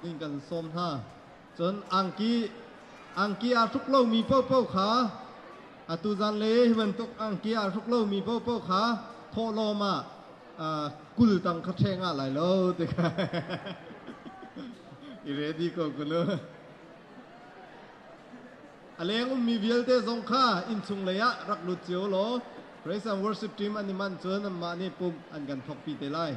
in kan som ha chon angki a thuk lo mi po po kha atu zan le man tok angki a thuk lo mi po po kha tho lo ma kul tang kha thenga lai lo te ka i ready ko kulo aleng mi vialte zong kha in chung leya rak lu chiu lo praise and worship team animan chon ma ni pum an kan thok pi te lai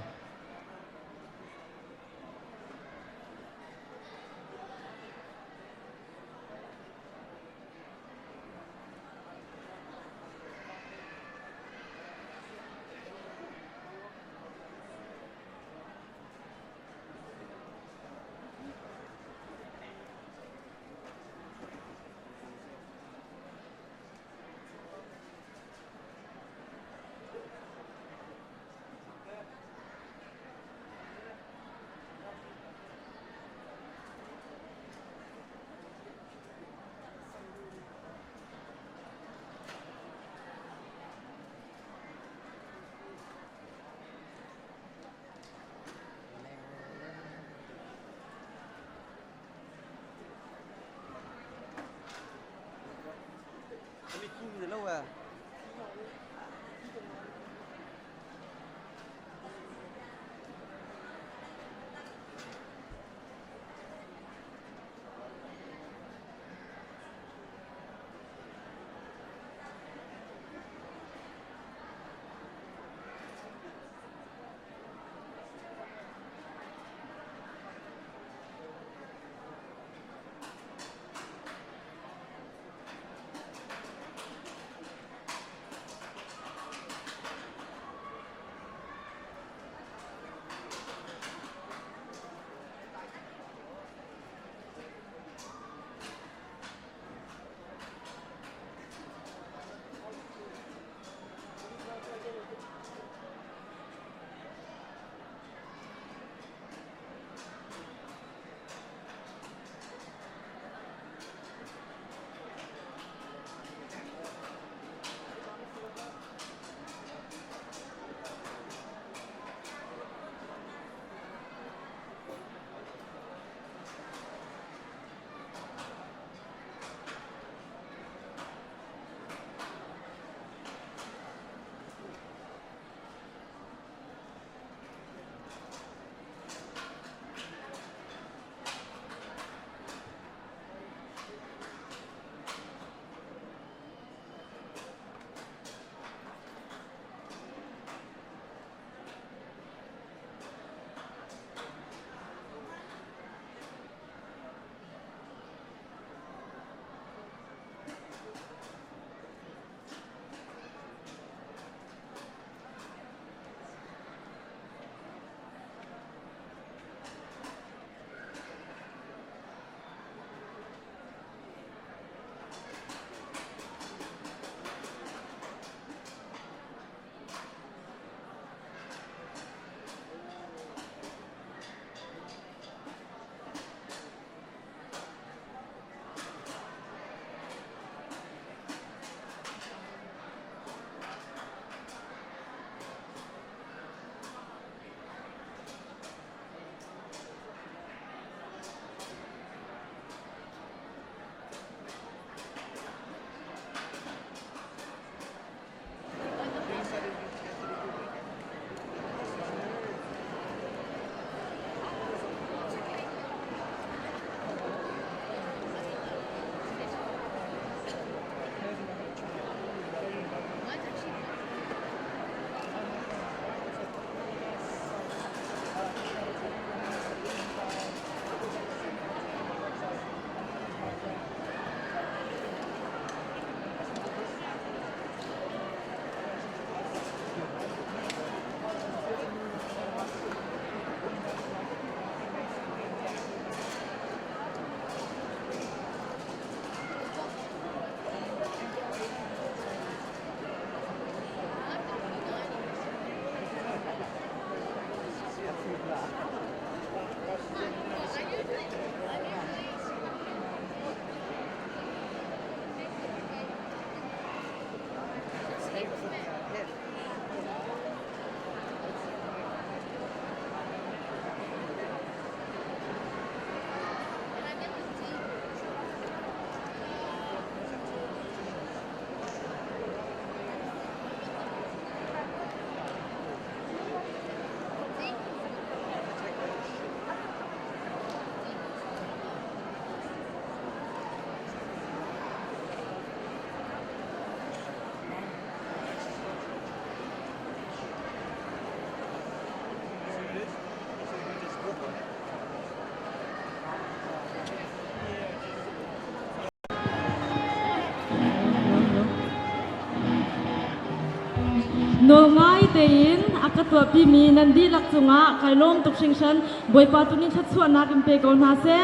no ngai te in akatua pi mi nan di lak chunga kailom tuk sing shan boipa tunin that chuan nak im pe ko na se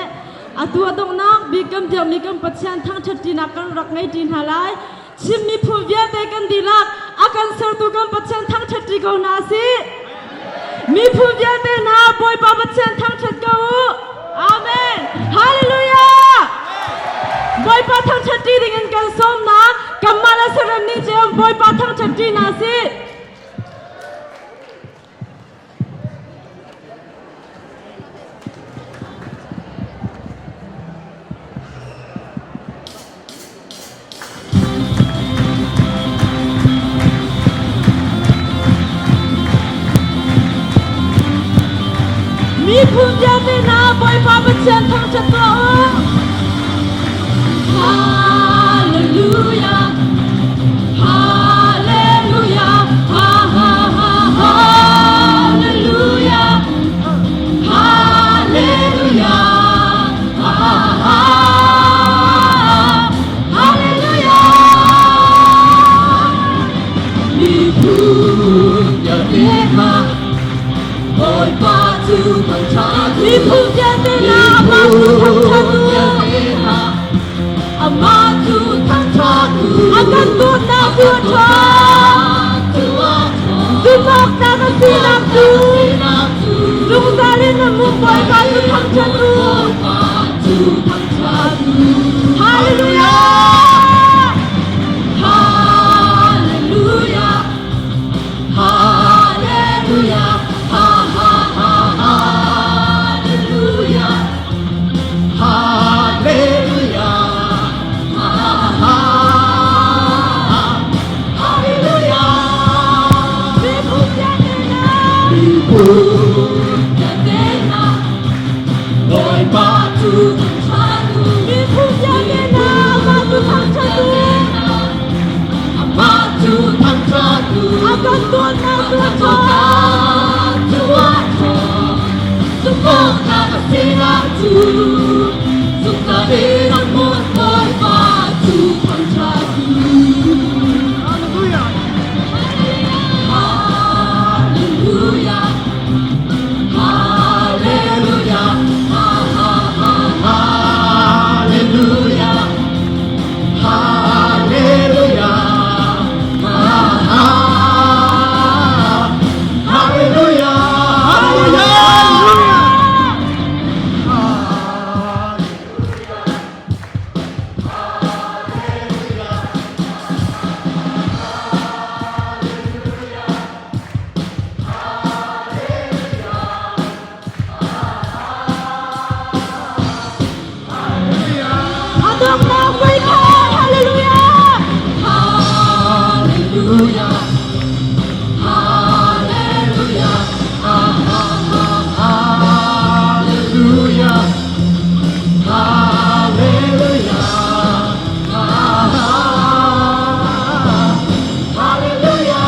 atua dong nak bikam dia mi kam pathian thang thati na kan rak ngai tin halai chim mi phu via te kan dilak akan ser tu kam pathian thang thati ko na si mi phu via te na boipa pathian thang that ko amen hallelujah boipa thang thati dengan kan som na kamala seram ni je boipa thang thati na si mi phu via te na boipa pathian thang that ko Hallelujah, Hallelujah, ha ha ha, Hallelujah, Hallelujah, ha ha ha, Hallelujah. Mi punya tema, boy batu mencari. Mi punya tema, batu mencari. Amatu tangchaku akan tunang tuaca Tunok na kasinap tu Lungsalin na mumboy batu tangchaku Hallelujah Hallelujah Hallelujah Ha ha ha Hallelujah Hallelujah Boy batu tangchadu, mi punya kena batu tangchadu, batu tangchadu, akan tunang tuaca, sukong nakasinatu, suka dengan boy batu tangchadu. Hallelujah, Hallelujah. Hallelujah, ha ha ha, Hallelujah, Hallelujah, ha ha, Hallelujah, Adong na boypa, Hallelujah, Hallelujah, Hallelujah, ha ha ha, Hallelujah, Hallelujah, ha ha, Hallelujah,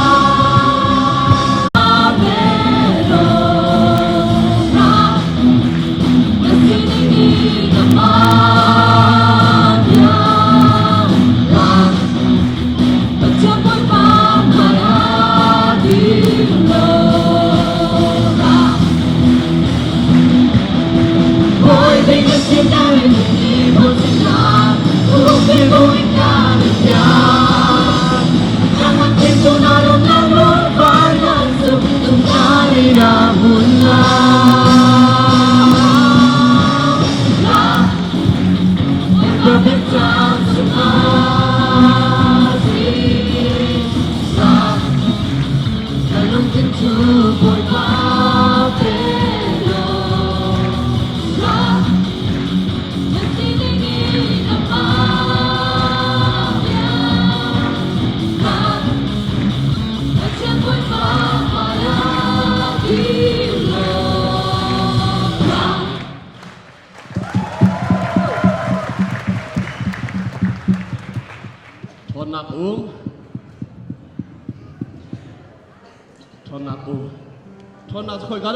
thôn nào khôi gái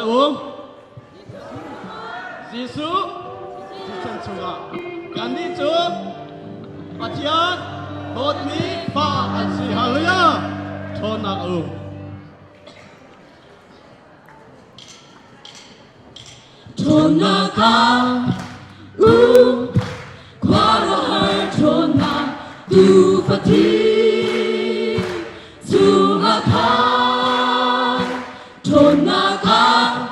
Giêsu chân chung à gan đi chú bắt chước bột mì pha ăn xì hallelujah thôn nào thôn nào ca qua đó hai thôn nào tu phát thi tu ngã khang thôn nào ca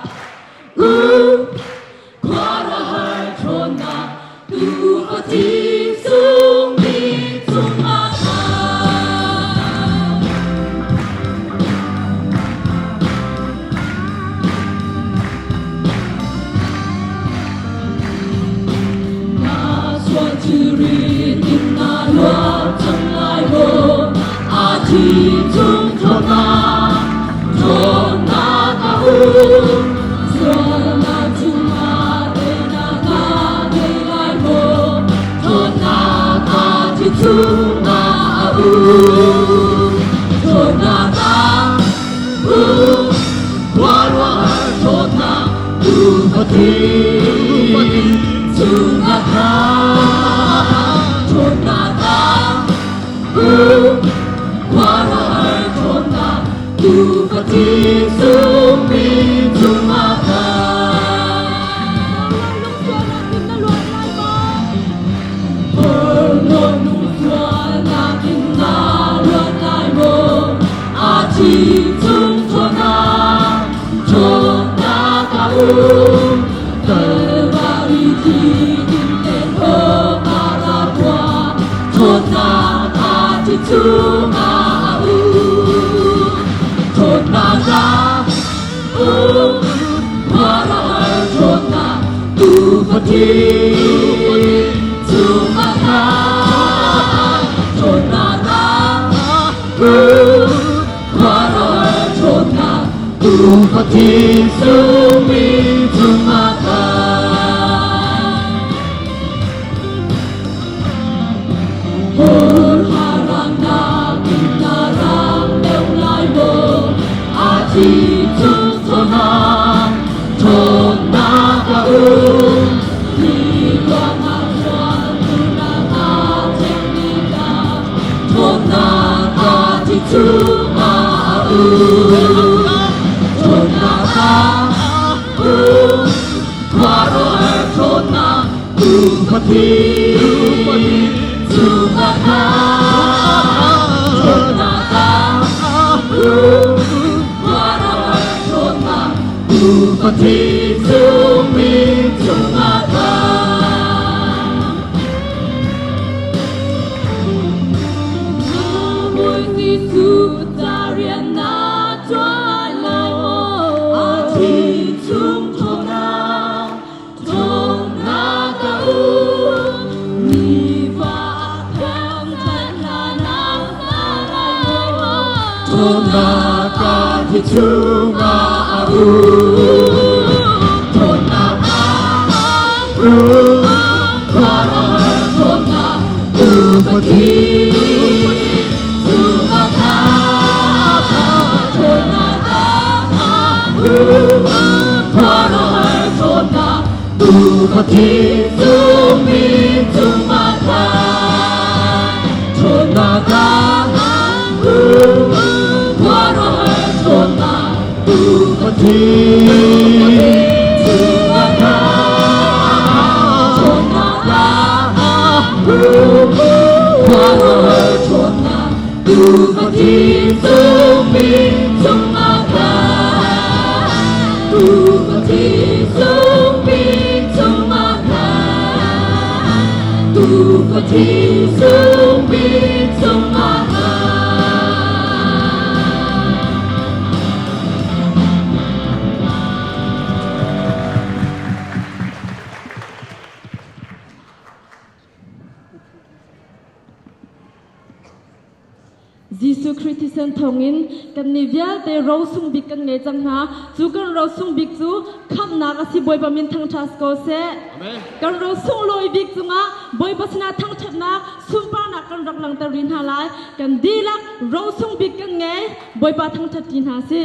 qua đó hai thôn nào tu phát thi sung đi sung ngã khang na xuân chữ ri tim na loa chẳng lại vô a chi chung thôn na ca xuân na chung na de lại vô thôn na ca chi chung na thôn na ca qua loa thôn nào tu phát thi chung ngã khang thôn na ca qua đó hai thôn na tu phát thi sung đi chung ngã khang hồn hồn nụ xua na kim na luận lại vô a chi chung thôn na ca tờ ba đi thi kim tên hơ ca ra qua thôn na ca chi chung ngã thôn na ca qua đó hai thôn na tu phát thi chung ngã khang thôn na ca qua đó hai thôn na tu phát thi sung đi chung ngã khang hồn hà rang na kim na rang đều lại vô a chi chung thôn na ca đi qua na xoan tu na ca chen đi ca thôn na ca chi chung thôn na ca qua đó hai thôn na tu phát thi chung ngã khang thôn na ca qua đó hai thôn na tu phát thi sung đi chung ngã khang mùi Giêsu ta riêng na choa lâu a chi chung thôn na ca mi va thang chân na na thôn na ca thì chung ngã thôn na ca qua đó hai thôn na tu phát thi chung ngã khang thôn na ca qua đó hai thôn na tu phát thi sung đi chung ngã khang thôn na ca qua đó hai thôn na tu phát thi chung ngã khang thôn na ca qua đó hai thôn na tu phát thi sung đi chung ngã khang tu phát thi sung đi chung ngã khang tu phát thi sung đi chung ngã khang Giêsu Christ sen thongin kan nivia te ro sung bik kan nge chang na chu kan ro sung bik chu kham na ka si boi ba min thang thas ko se amen kan ro sung loi bik chunga boi basina thang that na sum pa na kan rak lang ta rin halai kan dilak ro sung bik kan nge boi pa thang that tin ha se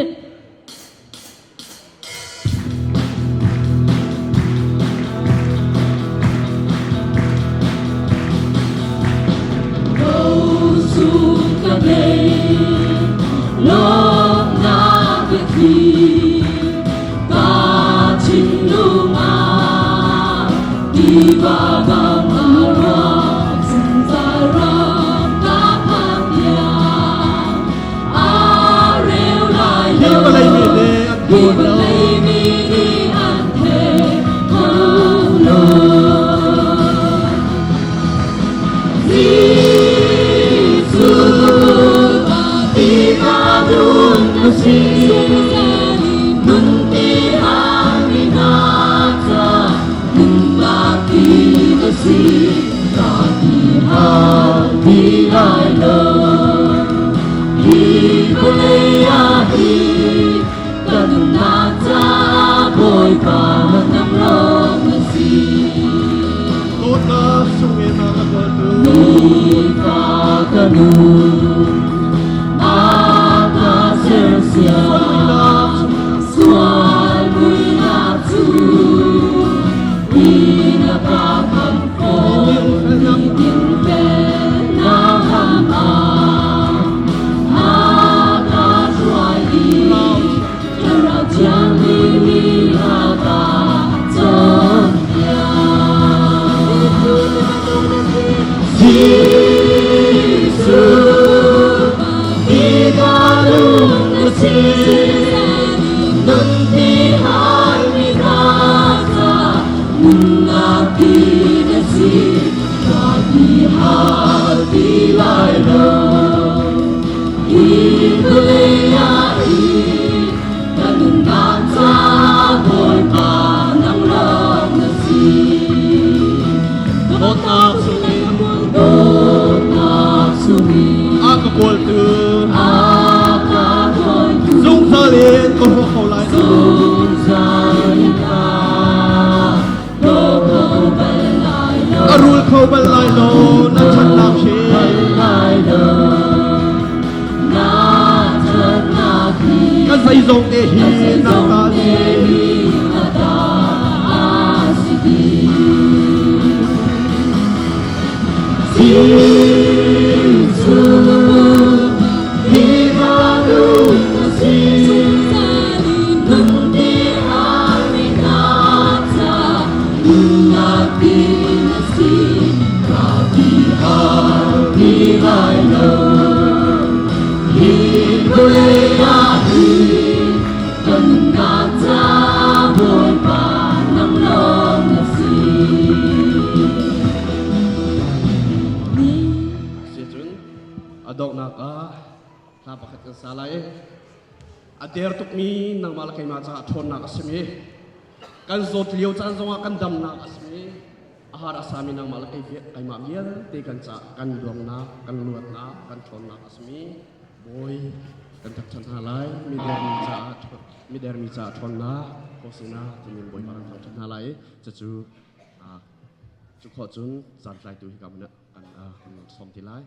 Ader tuk mi nang malakai maca thon na kasmi kan zot liu chan zonga kan dam na kasmi ahar asami nang malakai kai ma mial te kan cha kan duang na kan luat na kan thon na kasmi boy kan tak chan halai mi der mi cha thon na kosina timin boy parang thon chan halai chu chu kho chun zan lai tu hi kam na kan som ti lai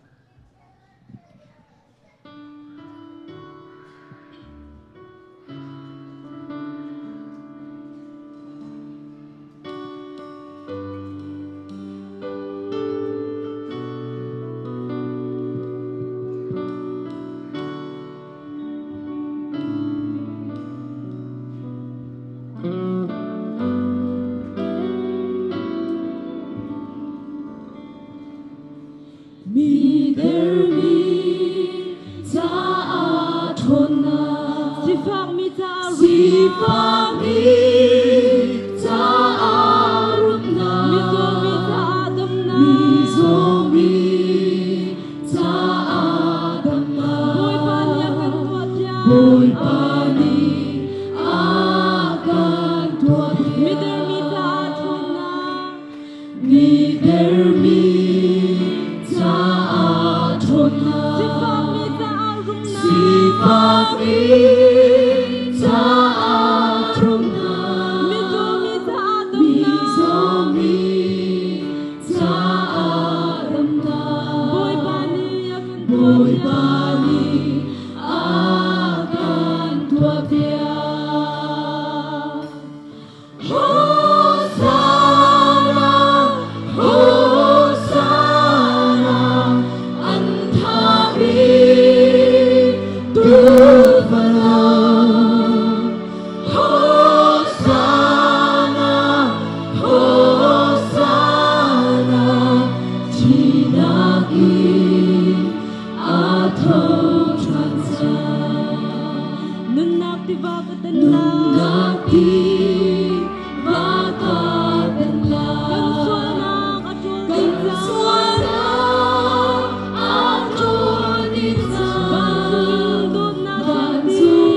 Hãy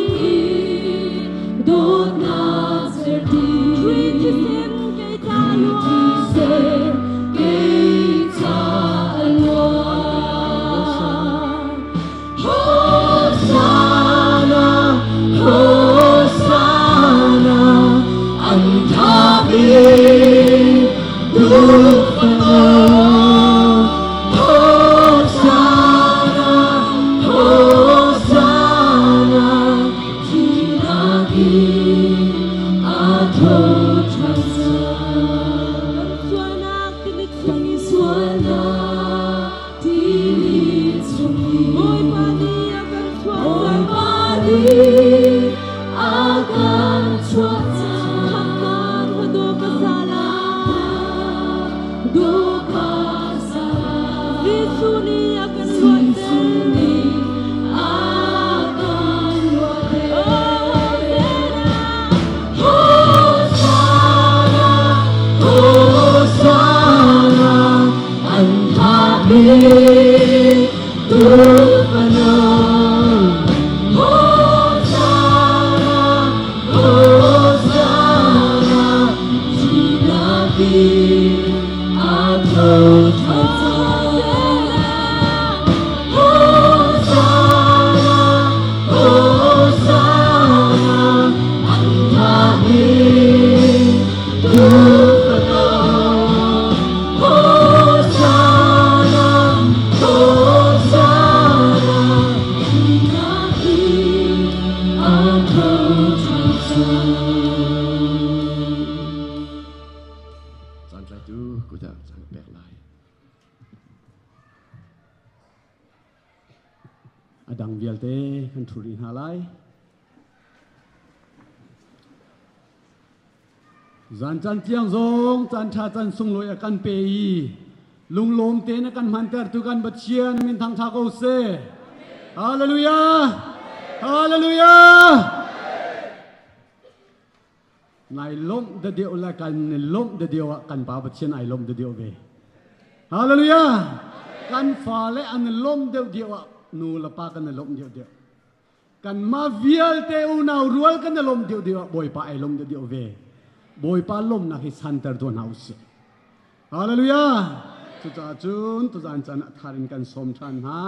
ดังเวียลเต้กันทุริหาไลจันจันเตียงซงจันชาจันสุงลอยกันเปย์ลุงลมเตนกันมันเตอร์ตุกันบัดเชียนมินทางทาโกเซฮาเลลูยาฮาเลลูยาในลมเดียวละกันลมเดียวกันป่าบัดเชียนไอลมเดียวเวฮาเลลูยากันฟ้าและอันลมเดียวนูละปากันลมเดียวกันมาเวียลเตอุนาวรัวกันลมเดียวบ่อยป่าไอลมเดียวเวบ่อยป่าลมนักฮิสันเตอร์ตัวนาอุสฮาเลลูยาตุจาจุนตุจานจันทารินกันสมชันฮะ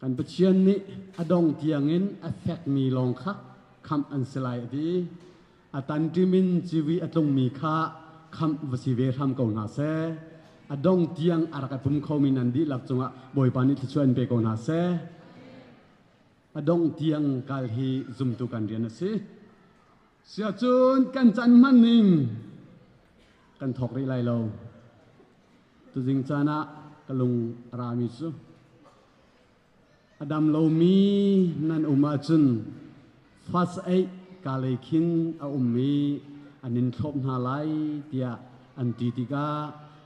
กันประเชียนนี้อดองเตียงเงินเอฟเฟกมีลองคักคำอันสลายดีอตันจิมินจีวีอดองมีค่าคำวสิเวทำกองนาเซอดองเตียงอารักปุ่มเขามีนันดีหลักจงะบ่อยปานิที่ชวนไปกองนาเซอดองเตียงกาลฮีซุมตุกันเรียนนะสิเสียจุนกันจันมันนิงกันถกริไลเราตุจิงจานะกลุงรามิสุอดัมโลมีนันอุมาจุนฟาสเอกาเลคินอุมีอันนินทบนาไลเตียอันติติกา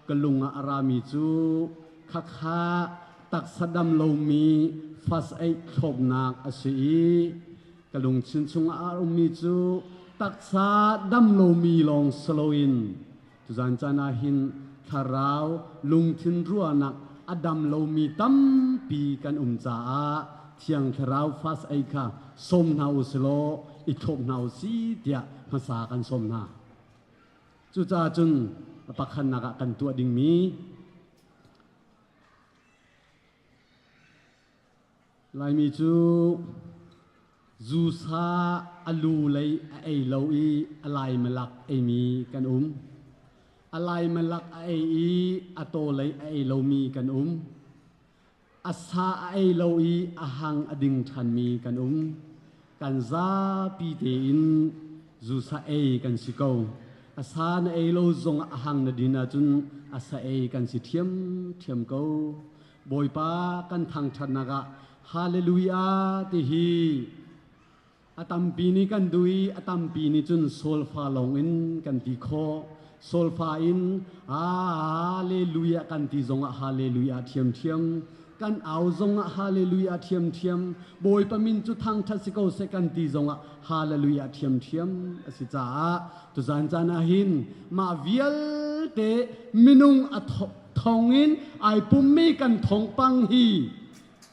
กลุงอารามิจูคักฮาตักสดัมโลมีฟาสเอทบนักอสีกลุงชินชุงอารุมิจูตักสาดัมโลมีลองสโลอินตุจันจานาหินทาราวลุงทินรัวนักอดัมโลมีตั้มปีกันจ่าเทียงทาราวฟาสไอค่ะสมนาอุสโลอิทบนาอุสีเดียภาษากันสมนาจุจ่าจุนปักขันนักกันตัวดิ่งมีลายมีจูซาอลูเลยไอโลอีอะไรมาลักไอมีกันอะไรมาลักไออีอโตเลยไอโลมีกันอาซาไอโลอีอาหังอดิงทันมีกันกันซาปีเตอินจูซาเอกันสิโกอาซาในไอโลจงอาหังนดินาจุนอาซาเอกันสิเทียมโกบอยปากันทางชันนากะฮาเลลูยาติฮีอาตัมปีนี้กันดุยอาตัมปีนี้จุนโซลฟาลงอินกันตีโคโซลฟาอินฮาเลลูยากันตีจงฮาเลลูยาเทียมกันเอาจงฮาเลลูยาเทียมบอยปามินจุทางทัศกเสกันตีจงฮาเลลูยาเทียมสิจ้าตุจันจานาหินมาเวียลเตมินุงอัททองอินไอปุ่มมีกันทองปังฮี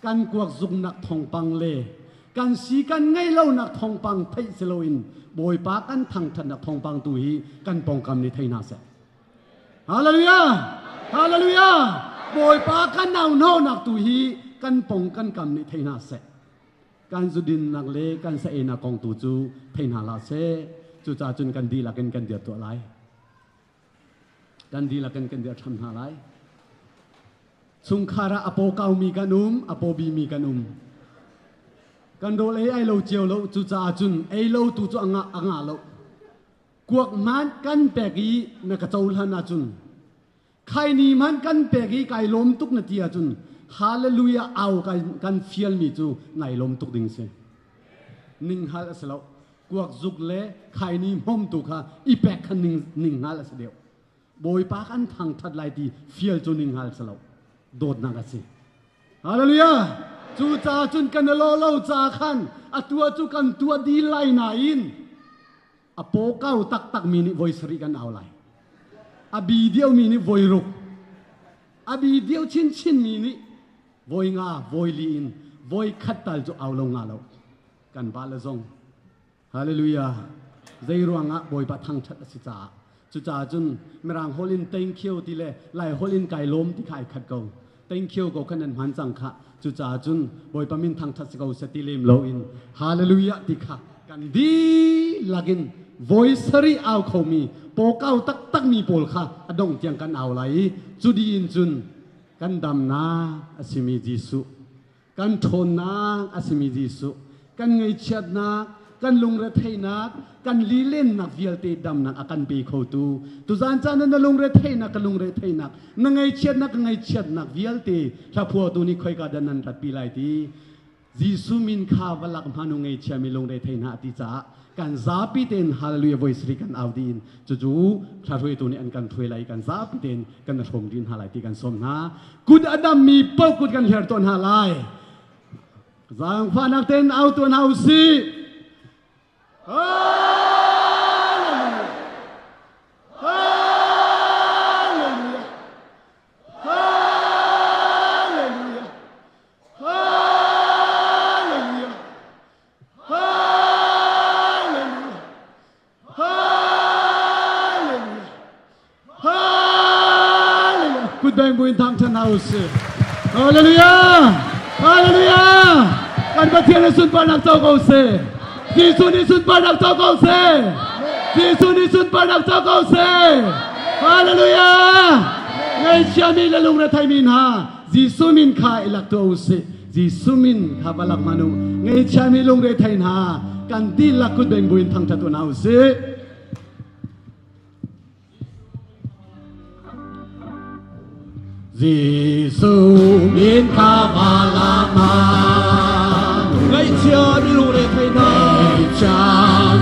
กันกวกจุกนักทองปังเลกันสีกันไงเล่านักทองปังไทยเซโลอินบอยปากันทางถนักทองปังตุฮีกันปองกำในไทยนาเซฮาเลลูยาฮาเลลูยาบอยปากันเอาโนนักตุฮีกันปองกันกำในไทยนาเซกันจุดินนักเลกันเสเอนักกองตูจูไทยนาลาเซจูจ่าจุนกันดีละกันเดียดตัวไรกันดีละกันเดียดทำหาไรสุงคาระอโปเกามีกันอโปบีมีกันกันโดเลไอโลเจียวโลจุจ่าจุนไอโลตุจุอ่างโลกวกมันกันเปกีนักเจ้าลันอาจุนใครนี่มันกันเปกีไก่ลมตุกนาทีอาจุนฮาเลลูยาเอากันฟิลมีจูไงลมตุกดิ่งเสนิ่งฮาเลสโลกวกจุกเล่ใครนี่ห้มตุกฮะอีแปกคันนิ่งฮาเลสเดียวบอยปากันทางทัดไลตีฟิลจูนิ่งฮาเลสโลโดดนักสิฮาเลลูยาจูจ่าจุนกันโลจ่าขันอัตัวจูกันตัวดีไลนาอินอโปเก้าตักมีนิวอยสริกันเอาไลอบีเดียวมีนิวอยรุกอบีเดียวชินมีนิวอยงาวอยลีอินวอยขัดตัลจูเอาลงอาเรากันบาลซงฮาเลลูยาใจรวงบอยปะทังชัดสิจ่าจูจ่าจุนเมรังโฮลินเต็งเขียวตีเล่ไล่โฮลินไก่ล้มที่ขายขัดเกาเต็งเขียวก็ขนาดหันจังค่ะจุจ่าจุนบอยปามินทางทัศกาวสติเลมโลอินฮาเลลูยาติค่ะกันดีลักิน voice รีเอาเขามีโปเก้าตักมีโปลค่ะอดงเตียงกันเอาไหลจุดีอินจุนกันดำนาอสิมีจิสุกันทนนาอสิมีจิสุกันไงเชียดนา กันลุงเรไทยนักกันลีเล่นนักเวียลตีดำนักอากันปีโคตูตุจานจานันลุงเรไทยนักกันลุงเรไทยนักนังไงเช็ดนักไงเช็ดนักเวียลตีถ้าพวกตัวนี้ค่อยกันนันรัดปีไลตีจีสุมินข้าวลักมานุงไงเชื่อมีลุงเรไทยนักติจ้ากันซาปิเตนฮาเลลูยา voice ริกันเอาดินจู่ๆถ้าถอยตัวนี้อันกันถอยไหลกันซาปิเตนกันชมดินฮาไลตีกันสมนะกุดอดัมมีเป้ากุดกันเฮร์ตอนฮาไลจางฟ้านักเต้นเอาตัวนาอุซีกุดแบงบุญทางชนะอุซีฮาเลลูยาฮาเลลูยากันประเทศสุดปานักเจ้าเขาเสจีสุนิสุดปานักเจ้าเขาเสจีสุนิสุดปานักเจ้าเขาเสฮาเลลูยาไงเชื่อมีละลุงในไทยมินฮาจีสุมินข้าอิลักตัวอุเสจีสุมินข้าบลักมานุไงเชื่อมีลุงในไทยนากันดีลักกุดเบงบุญทางชะตัวนาอุเสจีสุมินข้าบลักมาไงเชื่อมีลุงเรไทยนาชา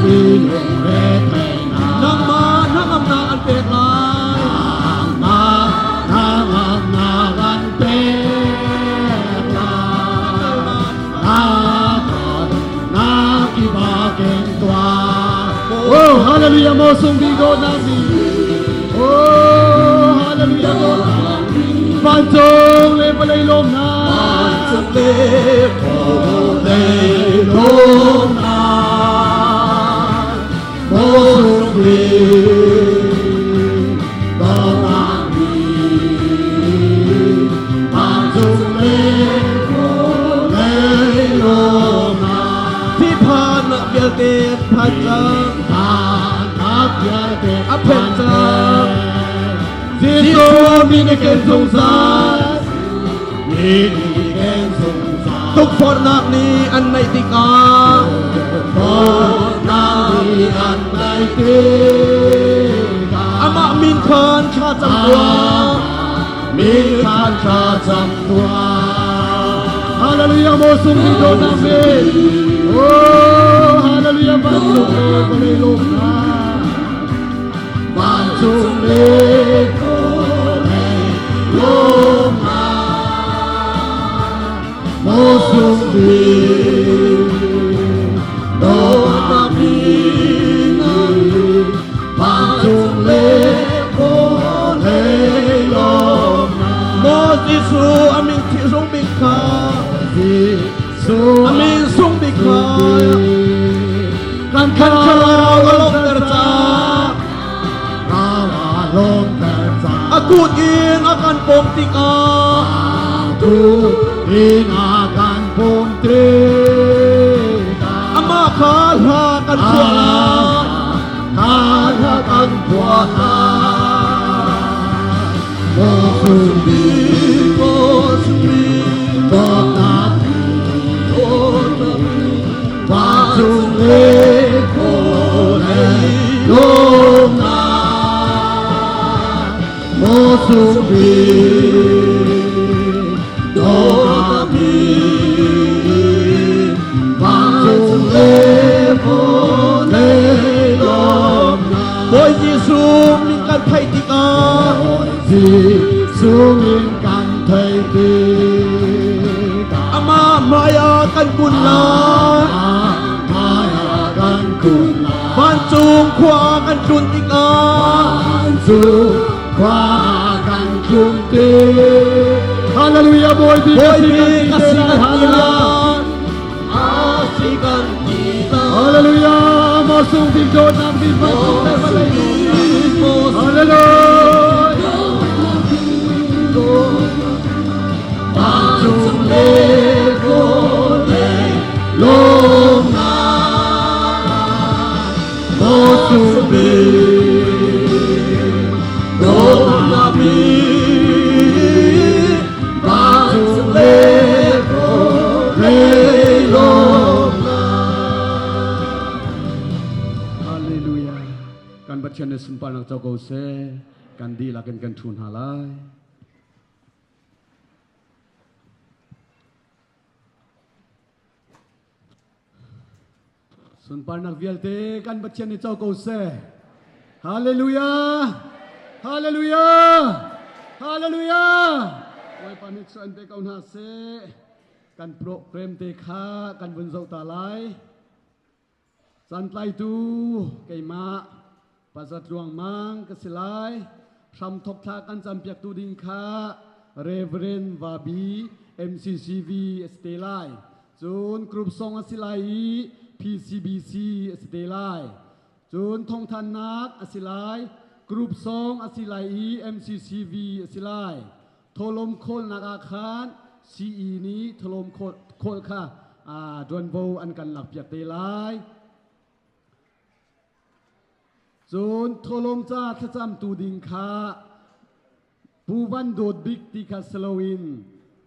มีลุงเรไทยนานังมานังอำนาจอันเป็นลายมานังอำนาจอันเป็นลายนากิบาเก่งตัวโอ้ฮาเลลูยาโมซุงบิโกนาซีโอ้ฮาเลลูยาโมฟันจงเลปเลยลมนาจงเลโอเลโลนาโมสุขีตอนามีฟันจงเลโอเลโลนาที่ผ่านนักเบียดเตียนผ่านจังผ่านนักเบียดเตียนอภัยจังที่ตัวมีในเกณฑ์สงสารมีในเกณฑ์สงสารทุกคนนักนี้อันในติกาคนนักนี้อันในติกาอามามินคานชาจังตัวมีคานชาจังตัวฮาเลลูยาโมสุมิโดนาเมโอ้ฮาเลลูยาบันตุเมบเลโลนาบันตุเมโกเลโลนาโมสุมิโดนามีบันตุเมโกเลโลนาโมจิสูอามินที่ทรงบิคาอามินทรงบิคากันขันขลาวกลงเตอร์จาลงแต่จาอากูดอินอาการปมติกากูอินอาการปมติกาอามาคาลากันชัวลาคาลากันชัวลาโมสุบีโมสุบีโมนาบีโมนาบีวาสุเลโกเลโลนาโมสุบีโดนาบีวาสุเลโกเลโลนาโมยิสูมิกันไทยติกาจีสุมิกันไทยติกาอามามายากันกุลลามายากันกุลลาบ้านจูงขวากันจุนติกาบ้านจูงขวากันจุนติฮาเลลูยาโบยบีกัสกันฮาเลลูยาอาสิกันกีตาฮาเลลูยามาสุงติโดนัมบิฟังเลวเลฮาเลลูยาบ้านจูงเลโกเลโลนาโมสุบีโดนาบีบาสุเลโกเลโลนา เชนสุนปานักเจ้ากูเสกันดีลักกันทุนหาลายสุนปานักเวียลเตกันบัดเชนเจ้ากูเสฮาเลลูยาฮาเลลูยาฮาเลลูยาไว้ปานิชอันเปกเอาหน้าเสกันโปรเกรมเตคากันบนเจ้าตาลายสันไตตูไกมาปัสตรวงมังกสิลายทำทบทากันจำเปียกตูดิงคาเรเวเรนวาบี MCCV สเตลายจูนกรุ๊ปซองอสิลาย PCBC สเตลายจูนทองทันนักอสิลายกรุ๊ปซองอสิลาย MCCV อสิลายทลมโคลนักอาคาร CE นี้ทลมโคลค่ะดวนโบอันกันหลักเปียกเตลายจูนทลมจ้าทจำตูดิงคาปูวันโดดบิ๊กติคาสโลวิน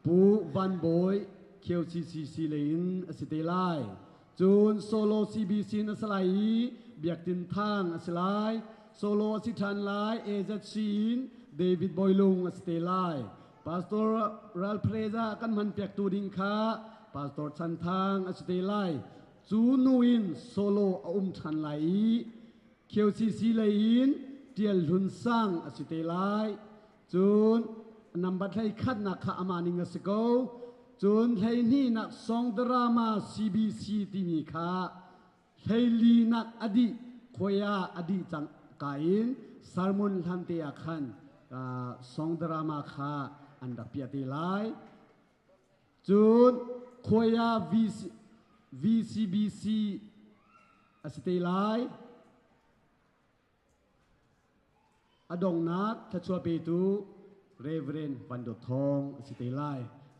ปูวันบอยเคียวซีเลนอสิเตไลจูนโซโลซีบีซีนอสไลเบียกตินทางอสไลโซโลสิทันไลเอเจซีนเดวิดบอยลุงอสเตไลปาสตอร์รัลเพรซากันมันเปียกตูดิงคาปาสตอร์ชันทางอสเตไลจูนูอินโซโลทันไลเคียวซีเลนเตียลหุนซังอสิเตไลจูนนำบัตรให้คัดนักข้าอามานิงสโกจูนให้นี่นักซองดราม่า CBC ที่มีค่าให้ลีนักอดีขวยาอดีจังกายินสารมุนทันเตียขันซองดราม่าค่าอันดับเปียติไลจูนขวยา VCBC อสิเตไลอดงนักทัชวเปตูเรเวเรนวันดทองสิเตไล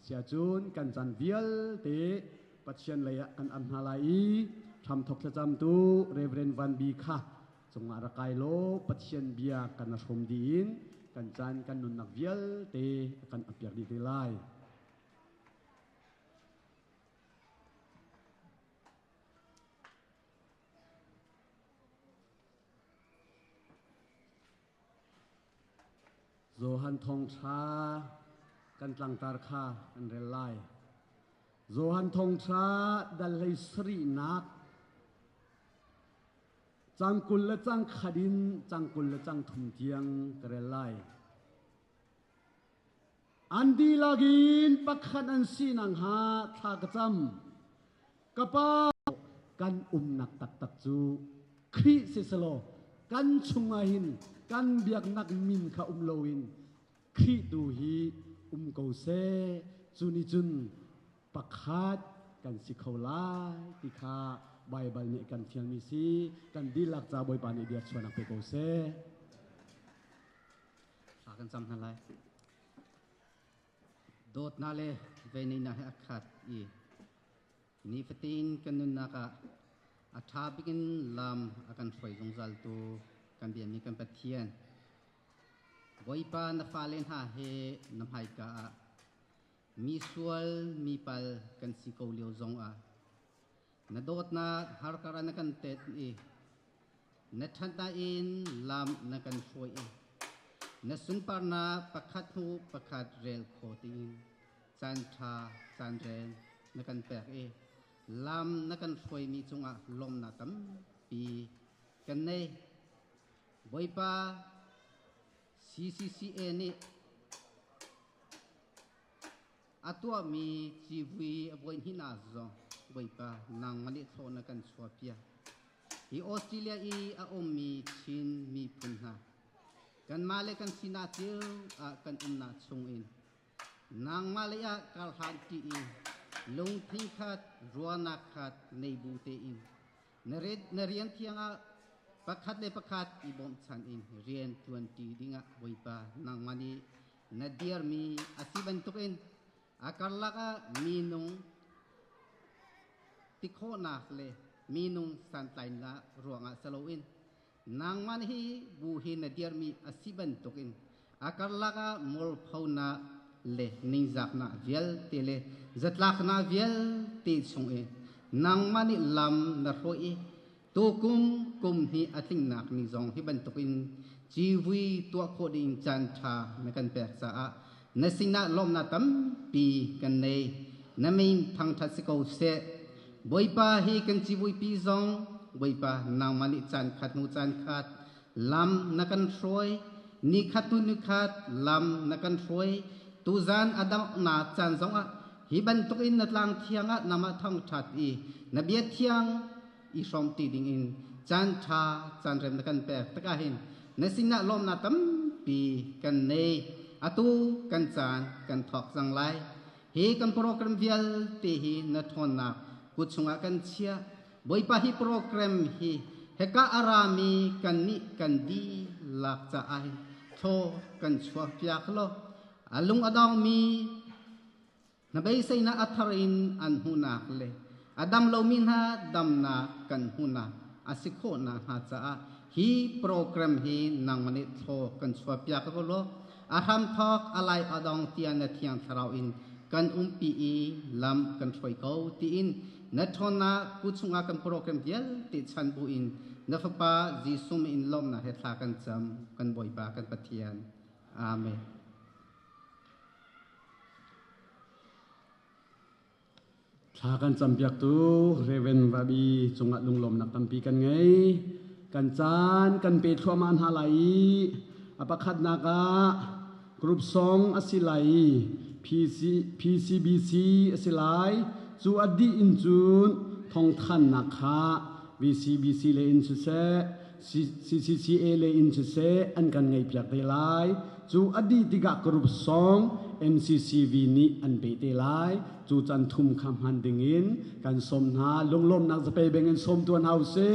เสียจูนกันจันเวียลเตปัจเจนเลยกันอัมฮาลายทำทกจำตูเรเวเรนวันบีค่ะจงอารกายโลปัจเจนเบียกันนชมดีนกันจันกันนุนนักเวียลเตกันอัพยากดีเตไลโซฮันทองชากันตังตาร์คาอันเรลไลโซฮันทองชาดัลเลสรีนักจังกุลและจังขดินจังกุลและจังทุมเทียงกเรลไลอันดีลากินปักขันอันซีนังหาทากจำกะปากันนักตักจูคริสิสโลกันชุงอาหินกันเบียกนักมินข้าโลวินคริดูฮีเกาเซจุนิจุนปักขัดกันสิเขาลายติคาใบบาลเนกันเทียงมิซีกันดีลักจ่าบอยปานเดียชวนักเปโกเซสากันจำนั่นเลยโดดนาเลเวนินาให้อักขัดอีนี่ฟตินกันนุนนักอาชาบิกินลำอากันช่วยจงจัลตูกันเบียนมีกันปะเทียนบอยปานฟาเลนหาเฮน้ำหายกะมีส่วนมีปัลกันสิโกเลียวจงนาโดดนาฮาร์การนักันเต็ดอีนัททันตาอินลำนักันช่วยอีนัสุนปานาปักขัดหูปักขัดเรลโคตินจันทาจันเรลนักันแปกอีลำนักันช่วยมีจงลมนาตัมปีกันเนบอยปาCCCA นี่อาตัวมีจีวีบอยหินาจงบอยปานางมันนี่โซนกันสวบยาอีออสเตรเลียอีอาอมมีชินมีพุนหากันมาเลกันสินาติวกันนาชงอินนางมาเลยการหันตีอินลงทิ้งขัดรัวนักขัดในบูเตอินนเรียนเที่ยงปักขัดเลยปักขัดอีบอมชันอินเรียน20ดิ้งบอยปานางมันนี่นาเดียร์มีอาศิบันตุกินอาการลักมีนุงติโคนักเลยมีนุงสันไตนะรวงสโลอินนางมันฮีบูฮินาเดียร์มีอาศิบันตุกินอาการลักมอลพาวนาle ning zak na vial te le zatlak na vial te song e nang mani lam na roi ตัวกุมhi ating nak ni zong hi bantukin jiwi tua kodin janta mekan pek sa nasina lom na tam pi kan nei namin thang thasiko se boipa hi kan jiwi pi zong boipa nang mani chan khat nu chan khat lam nakan roi ni khatu ni khat lam nakan roi tu zan adang na chan zong hi bantukin natlang thianga nama thang that i nabiat thiang i som ti ding in chan tha chan rem na kan pek taka hin nasina lom na tam pi kan nei atu kan chan kan thok jang lai hi kan program vial te hi na thon na kuchunga kan chia boipa hi program hi heka arami kan ni kan di lak cha ai tho kan chwa pyak lo alung adang mi na bai sai na atharin an hunak le adam lo min ha dam na kan huna asikho na ha cha hi program hi nang mani tho kan chwa pyak ko lo aham thok alai adong tian na thiang tharau in kan pi i lam kan throi ko ti in na thona kuchunga kan program vial ti chan bu in na fa ji sum in lom na he thla kan cham kan boi ba kan pathian amen thla kan champiak tu reven vabi chunga lunglom nak tampi kan ngai kan chan kan pe thwaman halai apakhat naka group song asilai PCBC asilai chu adi in chun thong than nakha VCBC le in chu se CCCA le in chu se an kan ngai piak te lai chu adi tiga group song MCCV ni an be te lai chu chan thum kham han dingin kan som na longlom nak zape bengen som tuan hause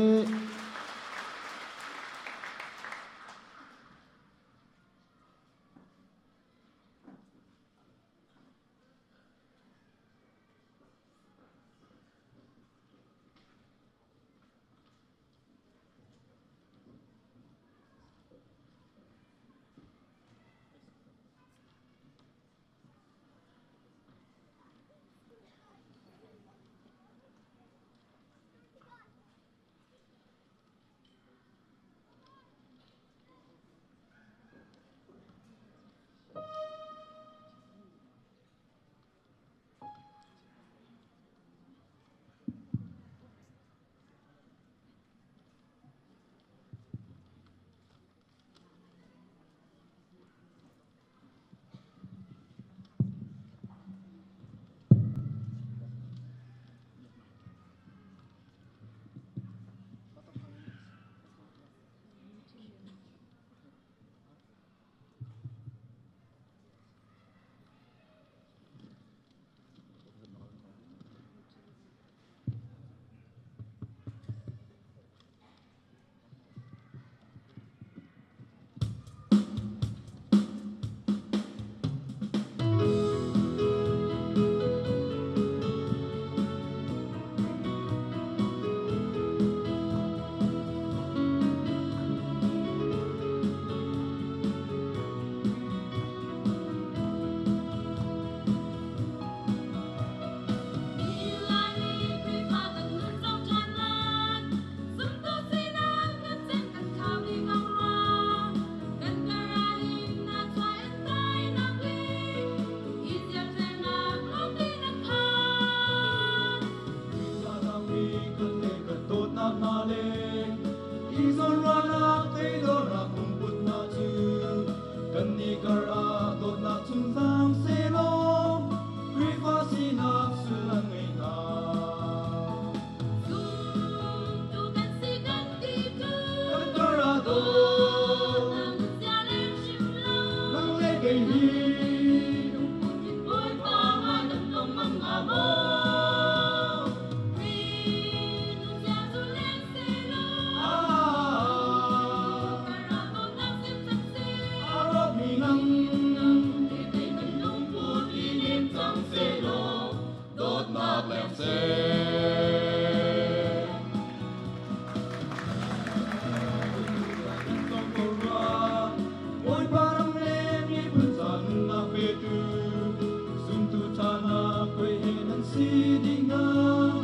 si đi ngang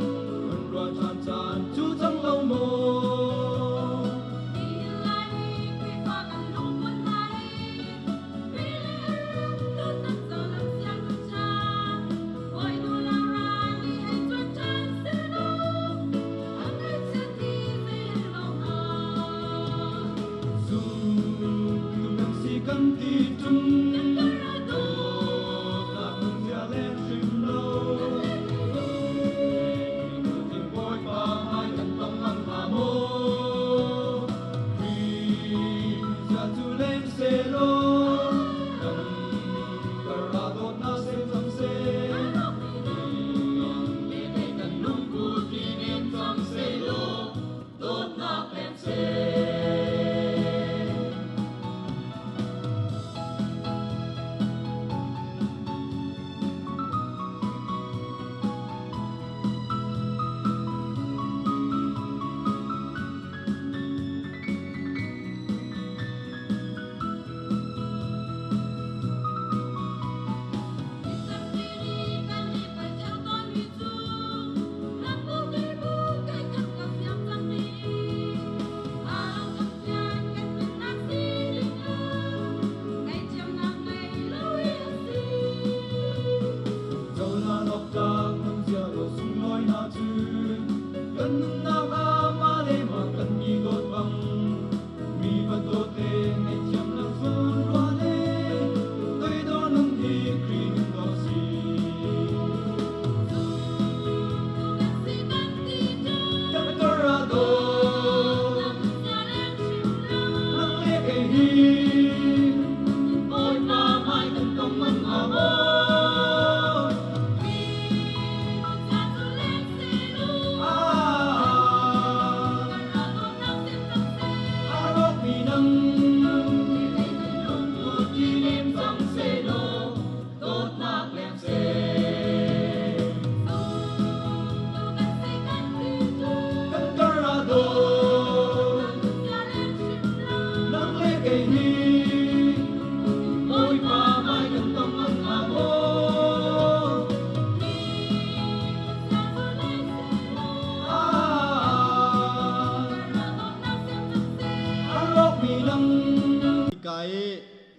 con loa chan chan chú trắng lâu mồ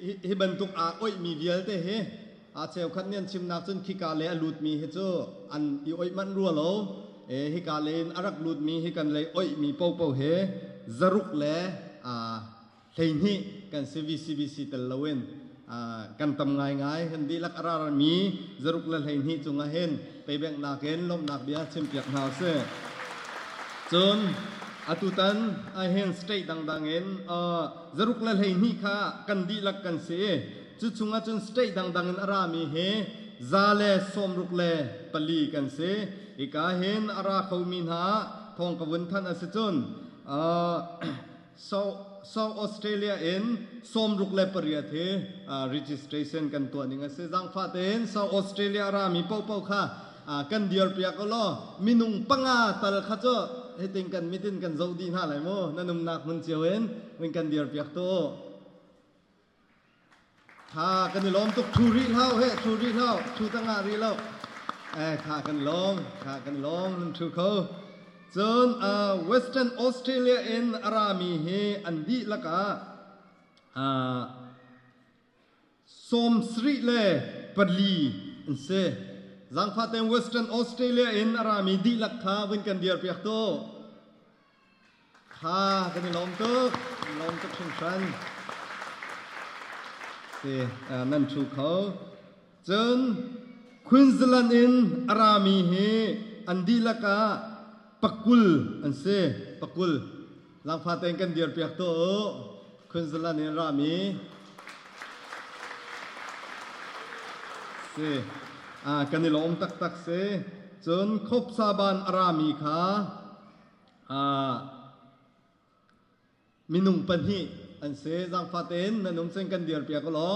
hi bentuk a oi mi vial te he a cheu khat nian chim nak chun khi ka le alut mi he chu an i oi man ru lo hi ka len arak lut mi hi kan le oi mi po he zaruk le a thein hi kan cvcbc tel lawen kan tam ngai han di lak arar mi zaruk le thein hi chunga hen pe bek na ken lom nak bia chim piak hau se chun atutan a hen state dang en zaruk le thein hi kha kan di lak kan se chu chunga chun state dang en ara mi he zale somruk le pali kan se ika hen ara khomin ha thong kawun than ase chun South Australia in somruk le paria the registration kan to ninga se jang pha ten South Australia ra mi pau kha kan diar pia ko lo minung panga tal kha cho heting kan mitin kan zodi na lai mo nanum nak mun chiawen win kan diar pia to tha kan lom tuk thuri lau he thuri lau thu tanga ri lau tha kan lom thu ko chun Western Australia in arami he andi laka som sri le padli se zang phaten Western Australia in arami di lakha win kan diar piak to kha kan lom tuk chung san se nan thu ko chun Queensland in arami he andi laka pakul anse pakul lang phaten kan diar piak to Queensland in rami se kan ilom tak se chun khop saban arami kha minung panhi anse jang phaten nanum seng kan diar piak lo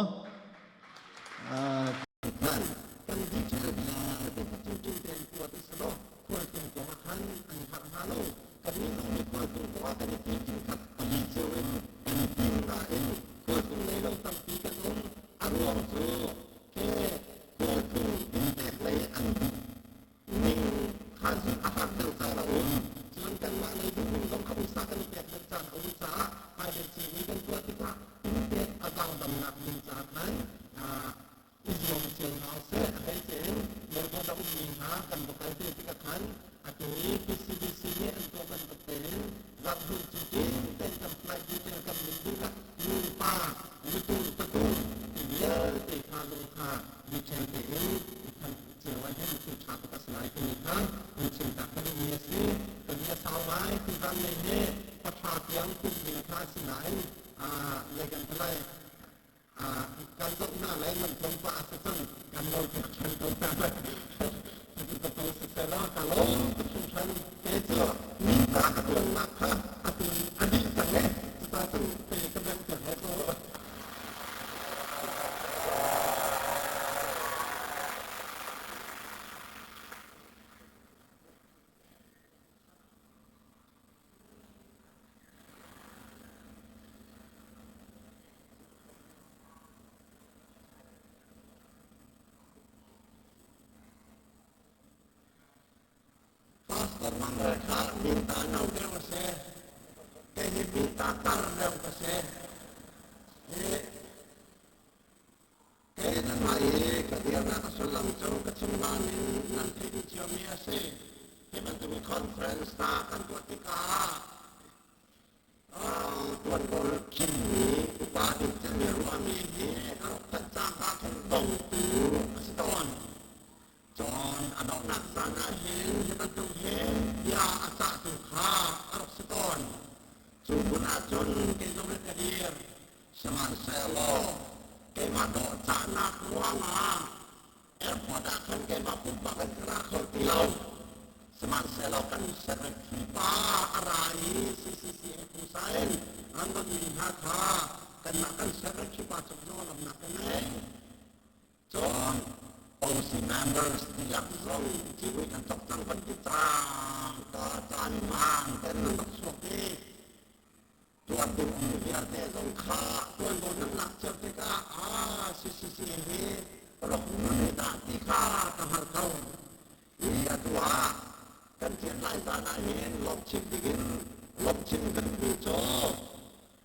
kan di chira dia te tu ten ku ati selo ku ati ko han an ha halo kan ni ni ku tu ko kan ni ti khat ni chewen ni ti na en ku tu nei lo tam pi kan lom arong chu ke ku tu ni te le an ni kha ju a ha del sa la chan kan ma nei du lom kha sa kan te kan chan u sa ha de chi ni kan ku ti kha ni te a dang dam nak ni sa kan Islam China se hai se mereka dah ujian kan bukan tiga kan atau PCBC ni untuk kan betul waktu cuci dan tempat kita kan menduga lupa betul dia tekha lupa di champion kan cewa yang sudah kita selai ini kan mencinta kan ini sih dia sawai kita ini pahat yang kita selai legan selai kan sok na lai man tong pa sa sang kan lo kan tong pa kita tahu secara kalau kesusahan itu minta atau maka atau adik sange kita tu kemudian itu mereka minta nau dia mesti, kini minta tar dia mesti, kini mai kedia nak selang seru kecemasan nanti di Ciamia sih, kita tu conference tak akan buat tika, tuan bol kini upadi Ciamia ruang ini kalau penjaga kendong tu setuan. John adok nak sana hin kita tu hin ya asa tu kha arok seton subun ajon ke jomel kadir seman selo ke mado canak ruanga airport akan ke mapu bagan kerakol tilau seman selo kan seret kita arai sisi kusain anton haka kenakan seret kita coknolam nak keneng John OC members tiap zong jiwi kan tang pentitang katan mang dan nak soki tuan tu biar te zong kha tuan tu nak cerita sisi ini rok ni tak tika tahar kau iya tua kan tian lain tanah ini lom cip bikin lom cip kan bijo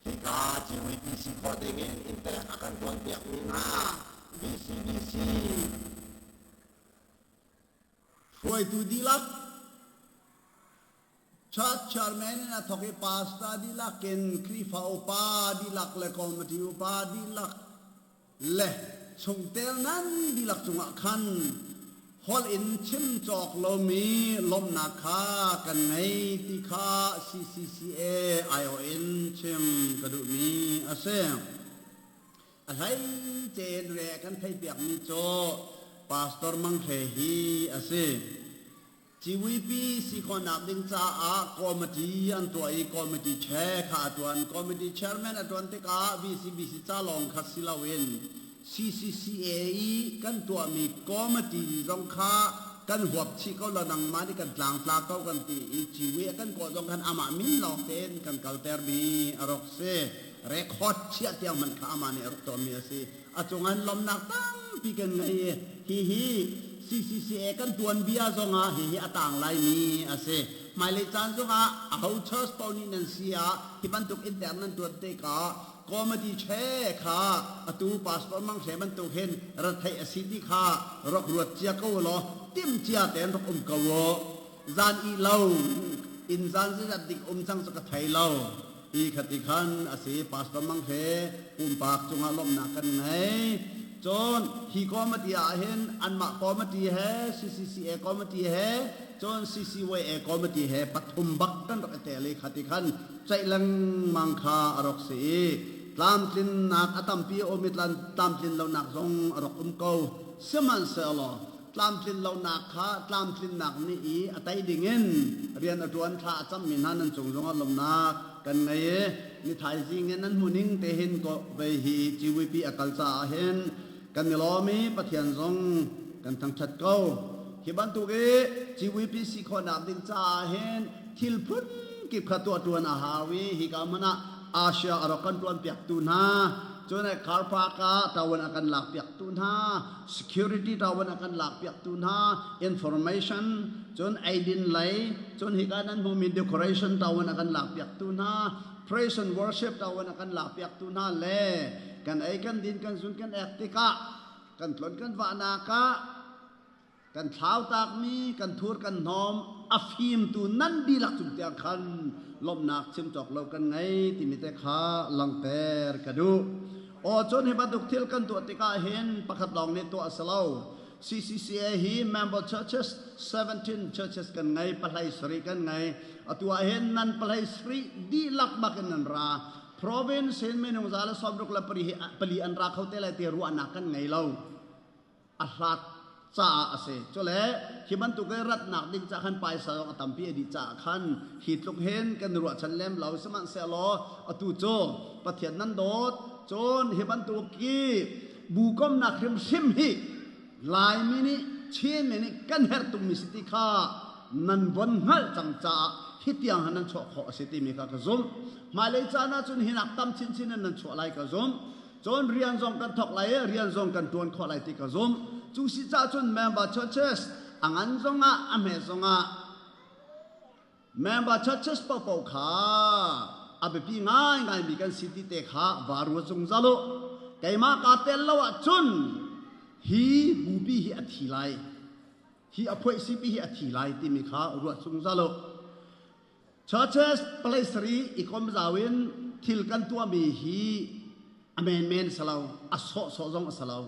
ที่กาจีวีพีซีพอได้เงินอินเตอร์อาการตัวเปียกมีนาBCBCช่วยตูดีลักชัดชาร์แมนนะทอกปาสตาดีลักเกินครีฟาอุปาดีลักเลคอมติอุปาดีลักเลชงเตลนั้นดีลักจงคันฮอลอินชิมจอกลมีลมนาคากันไงติคา CCCA ION ชิมกระดูมีอาเซียอะไรเจนเรกันไทยเปียกมีโจปาสตอร์มังเฮีอาเซีจีวีพีสิคนนับดิงจ้าอาคอมมิตี้อันตัวไอคอมมิตี้แชร์ขาตัวอันคอมมิตี้แชร์แมนอันตัวอันเตกา BCBC จ้าลองคัดสิลาเวน CCCA กันตัวมีคอมมิตี้จงค้ากันหัวชิเขาละนังมาดิกันหลังปลาเขากันตีจีวีกันกอดจงกันอามามินลองเต้นกันเกาเตอร์บีอรอกเซเรคคอร์ดเชียเตียงมันข้ามาเนี่ยรถตัวมีสิอาจงอันลมนักตั้งปีกันไงฮีCCCA กันตัวนเบียจงอ่ะฮีต่างไรมีอาเซหมายเลขจานจงอ่ะเอาเชิร์สตอนี่นั่นเสียที่บรรทุกอินเตอร์นั่นตัวเตกาก็มาดีเช่ค่ะตูพาสปอร์ตมังเสบรรทุกเห็นรัฐไทยสิทธิค่ะรถรถเจียก็วะติมเจียเต็นรถกวะจานอีเล่าอินจานจะดิกจังสกัดไทยเล่าอีขติขันอาศัยพาสปอร์ตมังเสปุ่มปากจงอ่ะลมหนักกันไงจนฮีคอมมิตี้เห็นอันมาคอมมิตี้เฮ CCCA คอมมิตี้เฮจน CCWA คอมมิตี้เฮปฐุมบักกันรักเตะเลยขัดขันใจลังมังคาอรกสีตามจินนักอัตมปีโอมิตลันตามจินเราหนักทรงอรกเกาเสมันเซลล์ตามจินเราหนักข้าตามจินหนักนี่อัตยดิ่งเงินเรียนอดวนท่าจำมินนันจงจงอารมณ์นักกันไงนี่ถ่ายจริงนั้นมุนิงเตหินก็ไปฮีจีวีพีอักษาเห็นกันนี่ล้อมีปะเทียนทรงกันทั้งชัดเก้าที่บ้านตุกจีวีพีสิคนนับดินจ่าเห็นทิลพุ่นกิบขัดตัวนาฮาวีฮิกามนะอาเซียอรกันตัวเปียกตุนาจนไอ้คาร์พากาตาวันอากันหลักเปียกตุนา security ตาวันอากันหลักเปียกตุนา information จนไอดินไหลจนฮิกานั้นมี decoration ตาวันอากันหลักเปียกตุนา praise and worship ตาวันอากันหลักเปียกตุนาเล่กันไอ้กันดินกันสุนกันแอกติกะกันหลนกันวานากะกันเท้าตากมีกันทูรกันหอมอฟิมตูนั่นดีหลักจุดเตียงคันลมหนักชิมจอกเรากันไงที่มีแต่ขาลังเตรกระดูโอจนให้บัดดุกเที่ยวกันตัวติกาเห็นประคัดลองในตัวอัสลาว CCCA ฮี member churches 17 churches กันไงปลายสรีกันไงตัวเห็นนั่นปลายสรีดีหลักบักนันราprovince เห็นเมนูจาลสอบรุกละปลีอันรักเขาเตะเลยเตรุอานักกันไงเล่าอัลลัดจ่าเสจเลยที่มันตุกรัดหนักดิ้งจากขันไปสาวตัมพีดีจากขันหิดลูกเห็นกันรัวชันเล่มเหล่าสมันเซลออตูโจปะเทียนนั้นโดดจนที่มันตุกี้บุกมนักริมซิมฮีลายมินิเชียนมินิกันเฮรตุมิสติคานันวันหัลจังจ่าฮิตยังหันนั้นโชว์ขอสิติมีกะซุมมาเลยจานะจนหินักตั้มชินชินนั้นโชว์ไลกะซุมจนเรียนจงกันทอกไลเรียนจงกันตวนขอไลติกะซุมจูสิจ้าจน member churches อังอันจงอ่ะอเมซงอ่ะ member churches เป่าขาอาเบปีง่ายมีกันสิติเตขาบารุจงซาโลไกมากาเตลละวะจนฮีบูบีฮีอธิไลฮีอภัยสิบีฮีอธิไลที่มีขารัวจงซาโลchurches ปลายสรีอีกอมจาวินทิลกันตัวมีฮีอเมนเมนสลาวอโศโศจงสลาว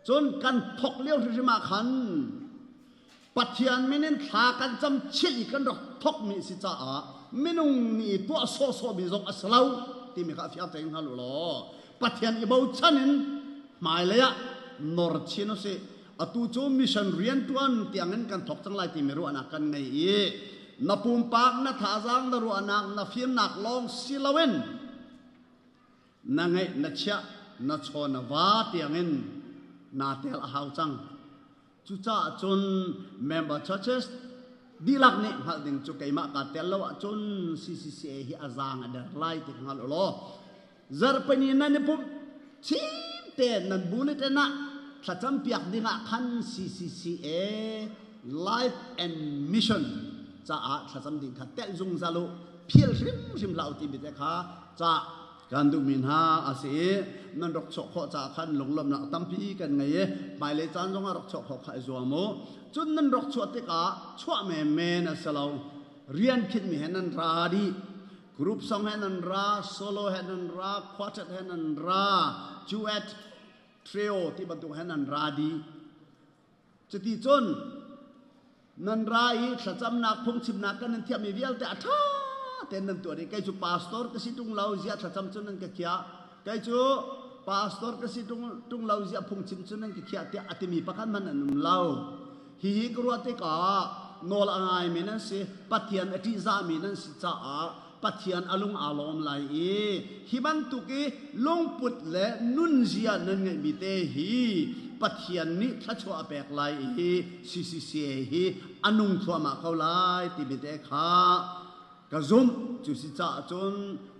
จนกันทกเลี้ยวที่มาขันปัจจัยมินินขากันจำชิลิกันดอกทกมีสิจ้ามินุงนี่ตัวโซโซมีจงสลาวที่มีข้าฟิอาเตงฮัลโหลปัจจัยอีบ่าวชันินหมายเลยอะนอร์ชิโนเซอตูโจมิชันเรียนตัวนที่อังเงินกันทกจังไรที่มีรู้อนากันไงนับปุ่มปากนัทาจังนรู้อนานับฟิมนักลองสิลาวินนั่งไงนัชชะนัชโชนวาที่อังเงินนาเตลหาวจังจุจ้าจน member churches ดีลักนี่หัดดิ่งจุกัยมากาเตลแล้วจน CCCA ฮิอาจางอันเดอร์ไลท์ที่ข้างหลังจาร์ปนีนั่นปุ่มชิมเตนันบุลเลตนะถ้าจำเปียกดิ่งขัน CCCA life and mission จ้าถ้าจำดิ่งขัดเตลจงซาโลเพียรริมเหล่าที่บิดข้าจ้า กันดูมินหาอาศัยนั่นรกชกข้อจากขันหลงลมหนักตั้มพีกันไงไปเลยจานจงรกชกข้อขายจัวโมจุนนั่นรกชวติกาชั่วแม่แม่นะสลาวเรียนคิดมีเห็นนันราดีกรุ๊ปซองเห็นนันราโซโล่เห็นนันราควอเตเห็นนันราจูเอตทริโอที่บรรทุกเห็นนันราดีจะตีจนนันราอีสัจำนักพงชิมนักกันนั่นเทียบมีเวลแต่ท่าแต่นั่นตัวนี้ใครจูพาสตอร์ก็สิตุงลาวเสียสัจำจนนั่นก็ขี้ใครจูพาสตอร์ก็สิตุงลาวเสียพงชิมจนนั่นก็ขี้แต่อัติมีประกันมันนั่นลาวฮิฮิกรัวติกานอลอังไงมีนั่นสิปัทยันอธิจามีนั่นสิจ้าปัทยันอารมณ์อารมณ์ไหลฮิบันตุกีลงปุดและนุนเสียนั่นไงมีเตฮีปัทยันนี้ทัชวาเปกไหลสิฮีอนุงทัวมาเขาไหลที่มีเตข้ากระซุมจุสิจ้าจน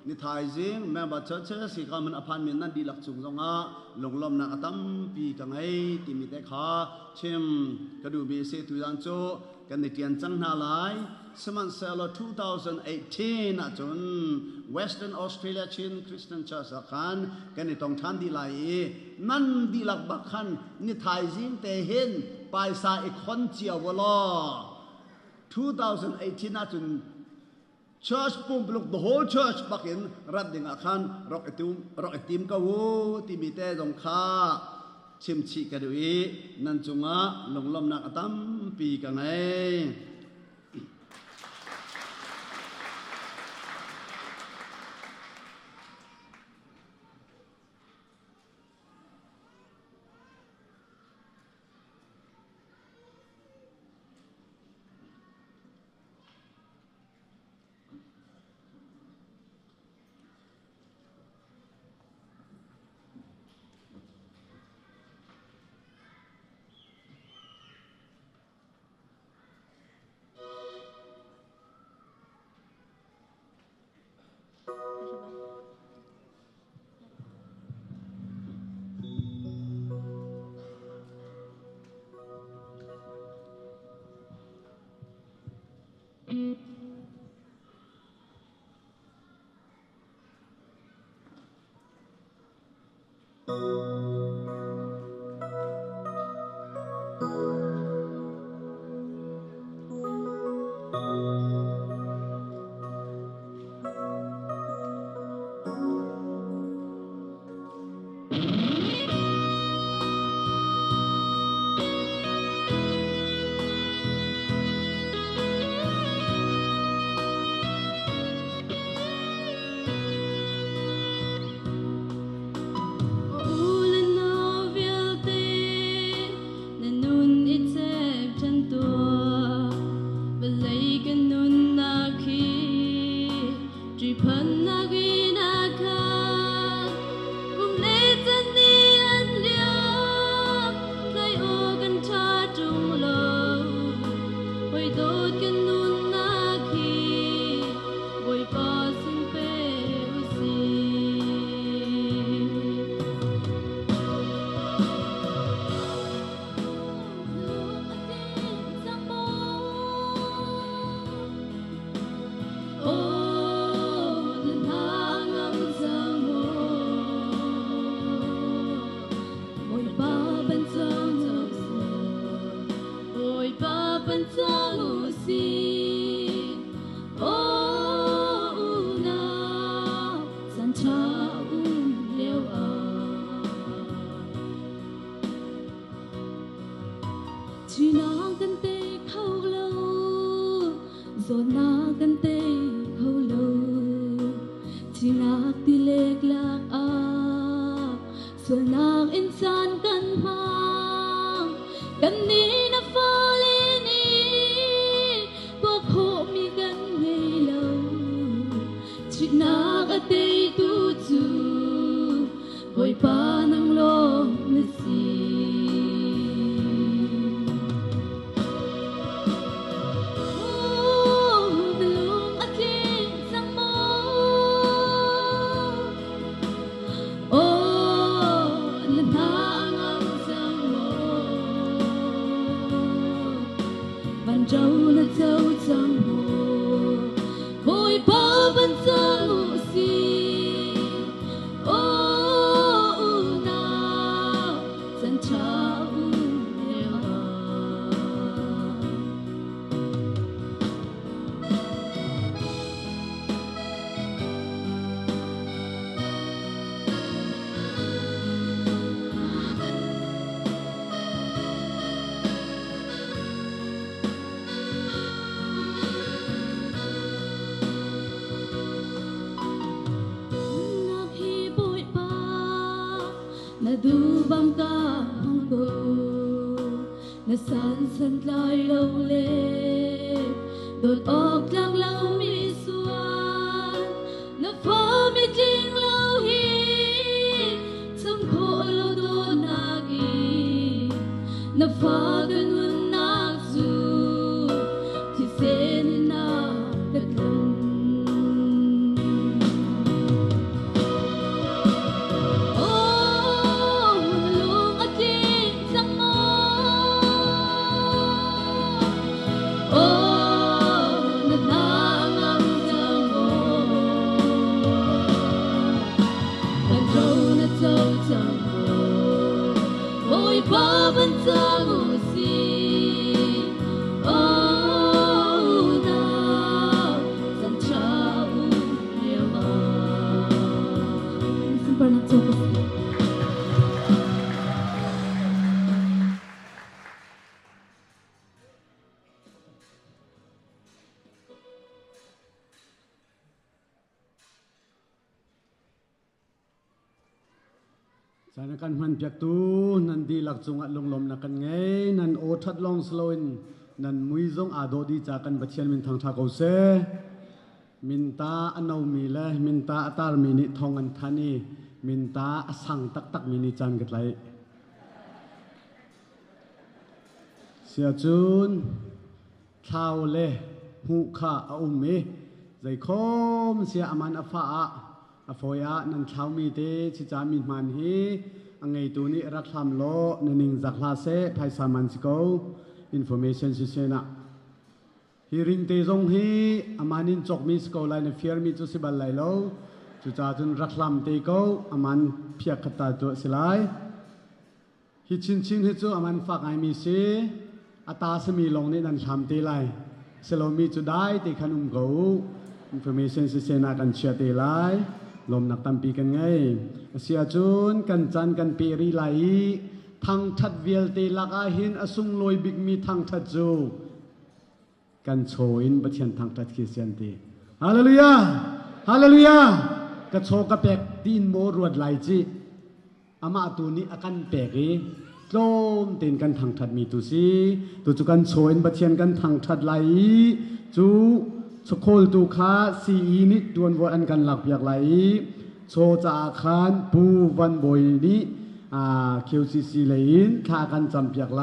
นิทายจิงแม่บัดเชอสิกามันอภันมินนั่นดีหลักจุงจงลงลมนักตั้มปีกังไอที่มีเตข้าเช่นกระดูบีเซตุยันโจกันในเตียนจังนาไลสมันเซล2018นะจน Western Australia ชิน Christian Church กันกันในตรงทันดีไลนั่นดีหลักบักขันนิทายจิงแต่เห็นไปสายคนเจียววลอ2018นะจน Church pun belum the whole church bakin rat dengan akan rock etim kau timite dong kha chim chi kadui nan chunga longlom nak atam pi kangai na du bang ka hong go na san lai lâu lê đồn ốc lang lâu mi xuân na phô mi jing lâu hi sum khô lâu đô na gi na pha gần hun na zu thì sẽ nên na đất lưng Ba bên ta ngủ si, oh na, dần cha u liêu ma. Xin bạn làm cho Sana kan man piak tu nan di lak chung at long lom na kan ngay nan o that long sloin nan mui zong ado di cha kan bachian min thang tha ko se min ta anau mi le min ta atar mi ni thong an thani min ta asang tak tak mi ni chan gat lai sia chun thau le hu kha a me zai khom sia aman afa a afoya nan thau mi te chi cha mi man hi angai tu ni rak tham lo naning zakla se phai saman siko information si sena hearing te zong hi amanin chok mi siko lai na fear mi chu sibal lai lo chu cha chun rak lam te ko aman phia khata to silai hi chin chin hi chu aman fak ai mi se ata se mi long ni nan tham te lai selomi chu dai te khanum go information si sena kan chia te laiลมนักตั้มปีกันไงเสียจุนกันจันกันปีรีไหลทางทัดเวียลตีลักอาหินอสุงลอยบิกมีทางทัดจูกันโชอินบัเชียนทางทัดคริสเตียนตีฮาเลลูยาฮาเลลูยากระโชกระเปกตีนโมรวดไหลจีอามาตูนี้อากันเปกอีโจมตีนกันทางทัดมีตุซีตุจุกันโชอินบัเชียนกันทางทัดไหลจูสโคลตูค้าซีนิดดวนวันกันหลักอยากไหลโชจาคานปูวันบอยนี้QCC เลยค้ากันจำอยากไหล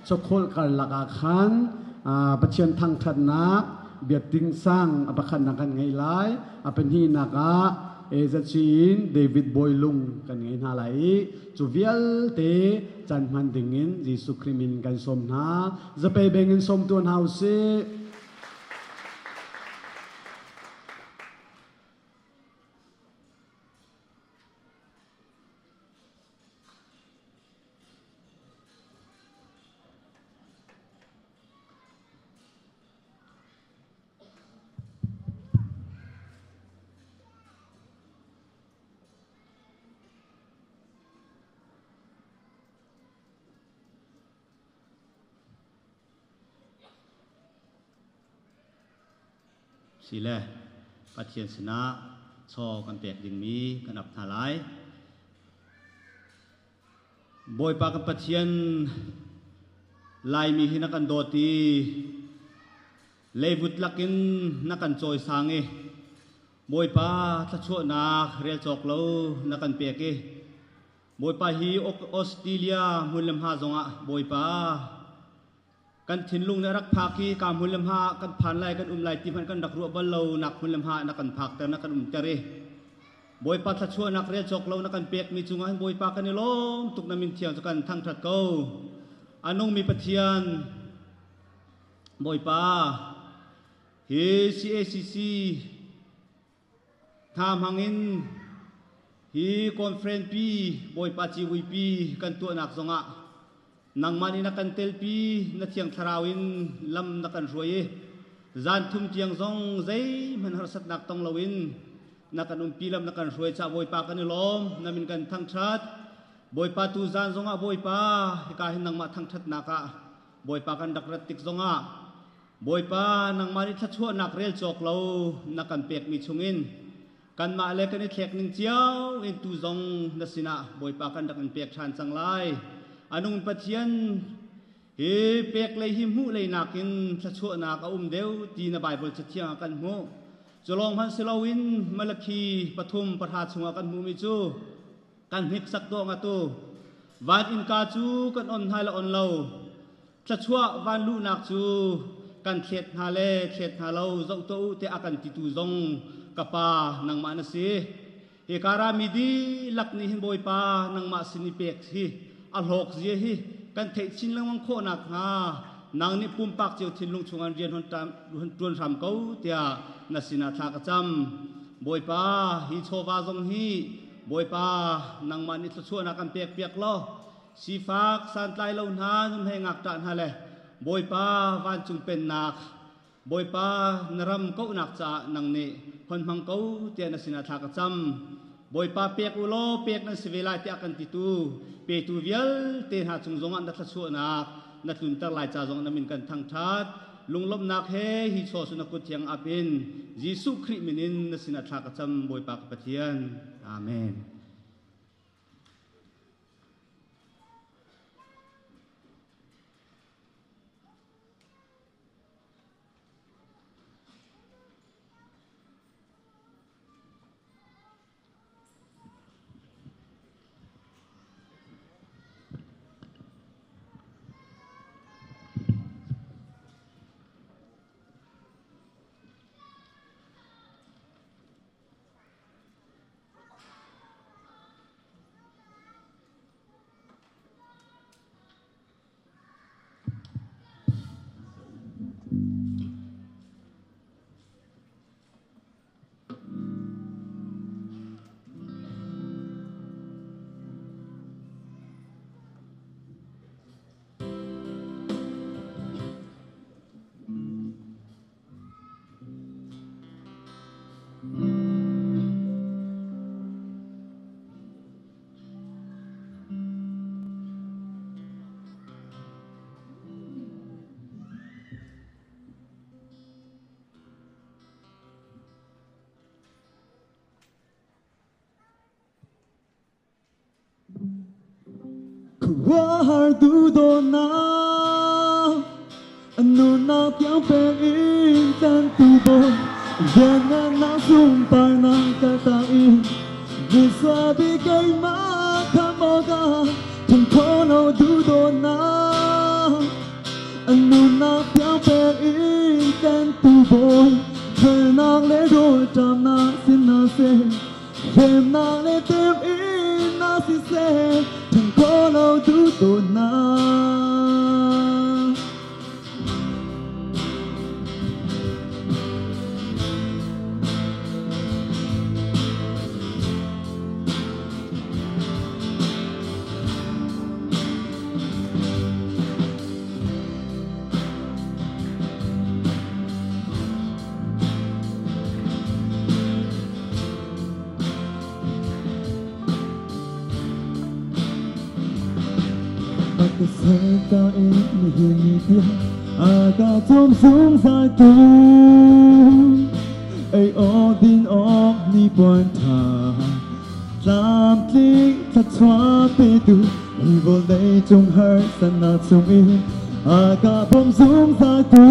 สโคลกันหลักอาคารประเชียนทางทัดนักเบียดดิ้งสร้างประคันนักกันไงไหลเป็นที่นักเอเจชีนเดวิดบอยลุงกันไงนาไหลจูเวียลเตจันมันดึงเงินยิสุคริมินกันสมนาจะไปแบ่งเงินสมตัวเฮาเซสิแลปัจเจียนสนะชอกันแตกยิงมีกันอับทาลายบอยปากันปัจเจียนลายมีหินักันโดตีเลวุดลักินนักันจอยสางเอบอยปาทัชวนาเรียลจอกเลนักันเปียกบอยปาฮีออสเตรเลียมุลเลมฮาจงะบอยปากันถิ่นลุงในรักภาคีการหุ่นลำหากันผ่านไล่กันไล่ที่มันกันดักรัวบอลเราหนักหุ่นลำหานักกันผักแต่นักกันเจริบอยปาทัชวนักเรียนจกเรานักกันเปียกมีจุงให้บอยปากันในล้มตุกน้ำมินเทียนจากกันทั้งทัดเก้าอันนงมีปะเทียนบอยปาเฮซีเอซีซีทำหังอินฮีคอนเฟรนปีบอยปาจีวีปีกันตัวหนักสงะนางมันนักกันเตลปีนักเทียงทราวินลำนักกันรวยจานทุ่มเทียงซองใจมันหาสัตนักตองลวินนักกันปีลำนักกันรวยจะบอยปากันล้อมนามินกันทั้งชัดบอยปาตูจานซองอ่ะบอยปาการเห็นนางมาทั้งชัดนักอ่ะบอยปากันดักรัติกซองอ่ะบอยปานางมันทัชชั่วนักเรียลจอกเรานักกันเปียกมีชงอินก กันมาเลยกันในเทคนิคเจียวอินตูซงนัสินะบอยปากันดักกันเปียกชันสังไลอนุนปะเทียนเฮเปียกเลยหิมหูเลยนักินสะชวนักอุ้มเดียวตีนบายบนเทียงกันหูจะลองพันสิลาวินมาลคีปฐุมประทาชงกันหูมิจูกันหิกสักตัวงาตูวันอินกาจูกันอ่อนไทยละอ่อนเลาสะชววันลูนักจูกันเข็ดฮาเลเข็ดฮาเลาจงตัวเตอากันติตูจงกะปานังมานะสิเฮการามิดีลักนี่หินบอยปานังมาสินิเปกฮิอัลฮอกเจียฮิกันเทชินลังวังโคนักฮานางนี่ปุ่มปากเจียวทินลุงชงอันเรียนหันตามหันตรวนทำเขาเตียนัสินาทากจำบอยปาฮิโชวาจงฮิบอยปานังมานิสชวนักกันเปียกเปียกล้อสีฟ้าสันไตลงหานุ่มให้งักตานฮาเลบอยปาวันจุงเป็นนักบอยปานรำเขาหนักจะนังนี่คนมังเขาเตียนสินาทากจำบอยปาเปียกอุโลเปียกนันสิเวลาเตียกันติตูเปียตูเวียลเตียนหาจุงจงอันดัชชัวนักนัดลุนตะลายจ่าจงนามินกันทั้งทัดลุงลบนักเฮฮิโชสุนักกุเทียงอาบินยิสุคริมินินนัสินาทากจำบอยปากปะเทียนอาเมนKuar du dona anu na piang peng in tan tu bo yana na sum par na ka ta in bu swa bi kai ma ka mo ga thun ko no du dona anu na piang peng in tan tu bo khơi na le do tam na sin na se hem na le tem in na si se Follow to the night. Cái xe ta em hiền tiếng cả trong súng dài tu ai ở din ở ni buồn thà làm tiếng thật xóa bê tu đi vô đây trong hơi sân na trong im cả bom súng dài tu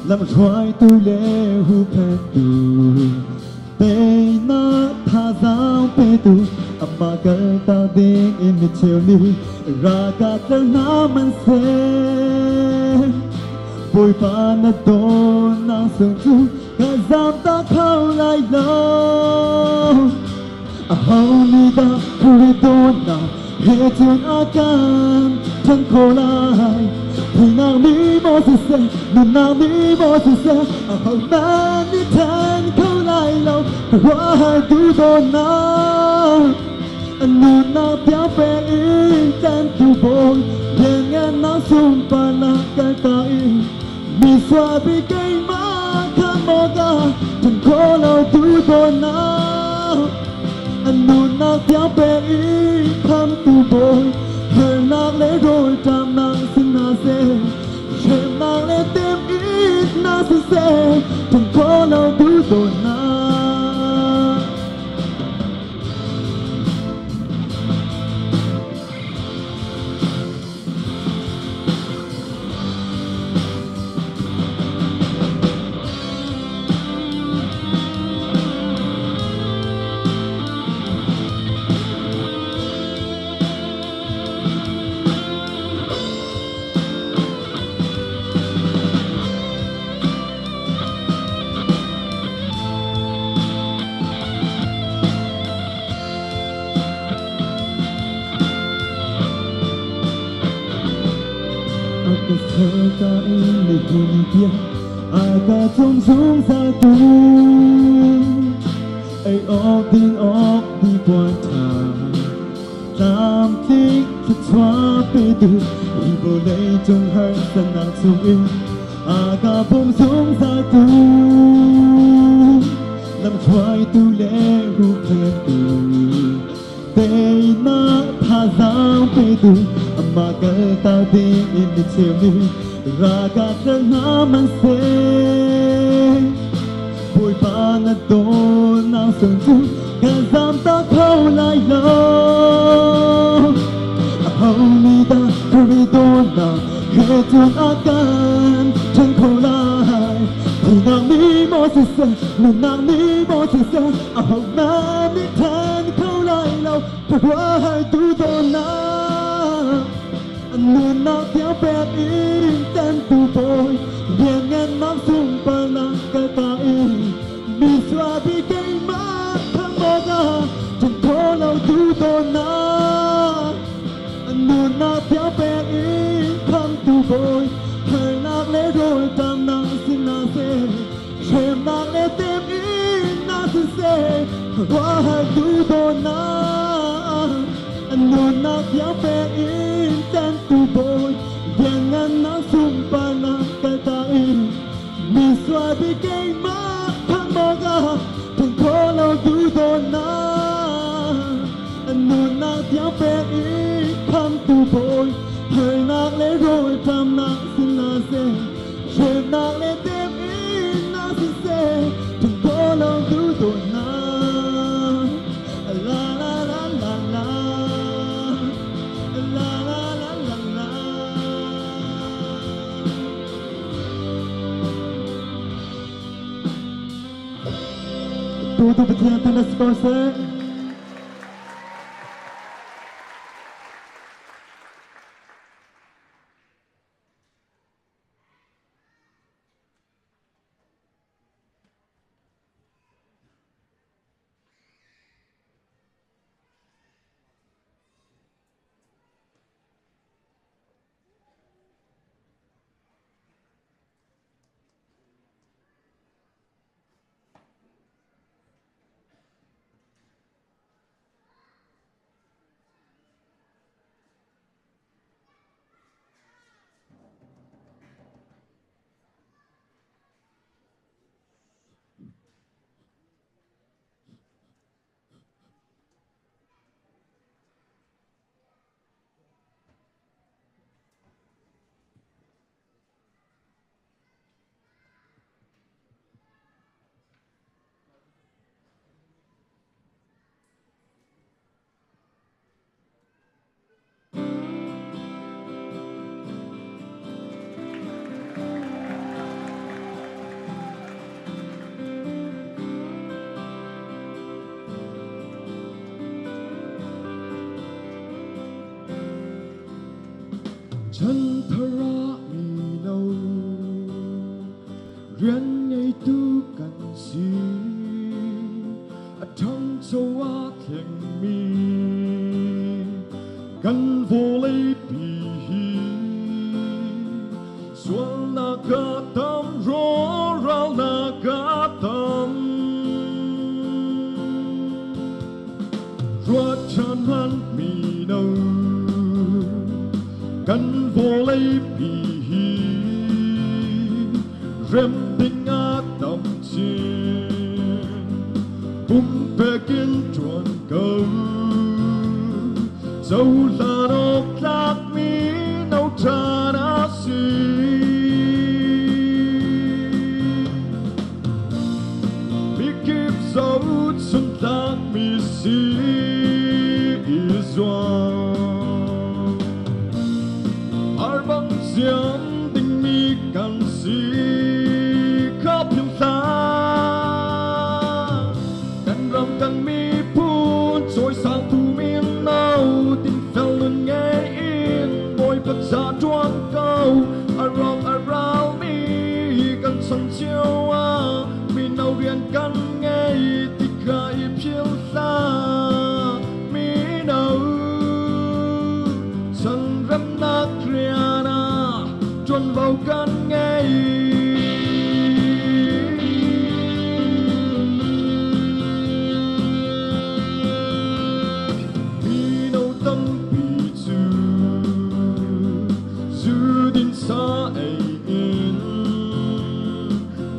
làm thoại tôi lệ hu phèn tu bê na tha giao bê tu Amma kata ding imichili Raga naman se Boy pa na doon ang sungtu Kazam ta khao lai lo Ahaw ni da kuri doon na Hetun akan Tan ko lai Pinang mi mo si se Nunang mi mo si se Ahaw na ni tan khao lai lo Kawahar du doon na Anu na piang peng in tan tu bong Dengan na sumpa na katain Mi swabi kay makamoga Tan ko lao tu doon na Anu na piang peng in tham tu bong Her nak le roi tam nang sin na se Shem nak le tem it na si se Tan ko lao tu doon na tu ni dia aga trong sung sa tu ai ốc đi quan thang làm thích thật xóa bê từ vì vô lấy trong hơi sân nàng sung in aga bông sung sa tu làm khoai tu lẽ hu khen tu tê na tha giang bê tu mà cơ ta đi in đi chiều đi raga na man se bồi ba na do na sung tu cả giam ta khâu lại lo hầu mi ta kuri do na hết tuần akan chân khâu lại thì nàng mi mò se se mình nàng mi mò se se hầu na mi than khâu lại lo thật quá hai tu do na luôn nát theo bẹt in tên tu bồi liền ngàn năm sung pa na cái ta in mi xóa bị cây má thăng mò ra chẳng có lâu tu do na luôn nát theo bẹt in thăng tu bồi thời nát lẽ rồi tam na xin na se xem nát lẽ tem in na xin se quá hai tu do na luôn nát theo bẹt in tên tu bồi jangan nak sumpah nak katain miswa bikin makan moga tengkolau dudona anu nak tiap pei kam tu bồi thời nak le rồi tam nak sinase trời nak le tem in nak sise tengkolau dudona la la la la la la la la la la Tudo berjantan dan sponsor chân thara mi nâu riêng ngày tu cần gì trong châu á thiền mi cần vô lấy bì xuân na ca tâm rõ rao na ca tâm ruột chân hắn mi nâu cần vô lấy bì rem tinh á tâm chiến bung bè kiến chuồn cầu dẫu là độc lạc mi nấu trà đã xì mi kịp dẫu xuân lạc mi xì doan băng diễm tình mi càng xí khắp hiểm xa cần rong cần mi phun trôi sang thu miên nâu tình phèo luôn nghe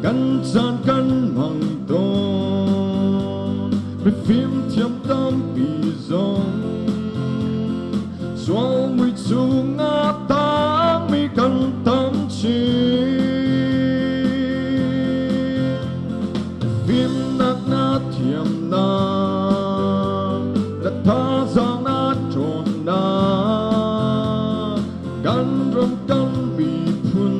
กันจานกันมังตอนไปฟิล์มเทียมตามปีซองสวงไม่จูงาตาไม่กันตามชีฟิล์มนักนาเทียมนาและท่าสางนาโจนนากันรำกันมีพุ่น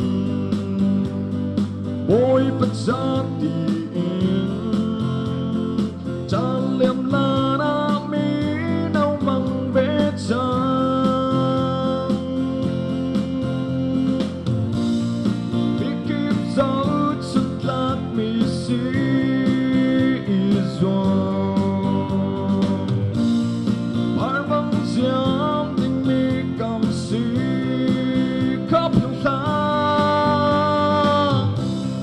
โบยปัจจาตีอินจานเลี่ยมลานามีนาวมังเบจางพิกิบเจ้าสุดลักมีสีอีจวงพาร์บังเสียงที่มีกำสีขับลงลา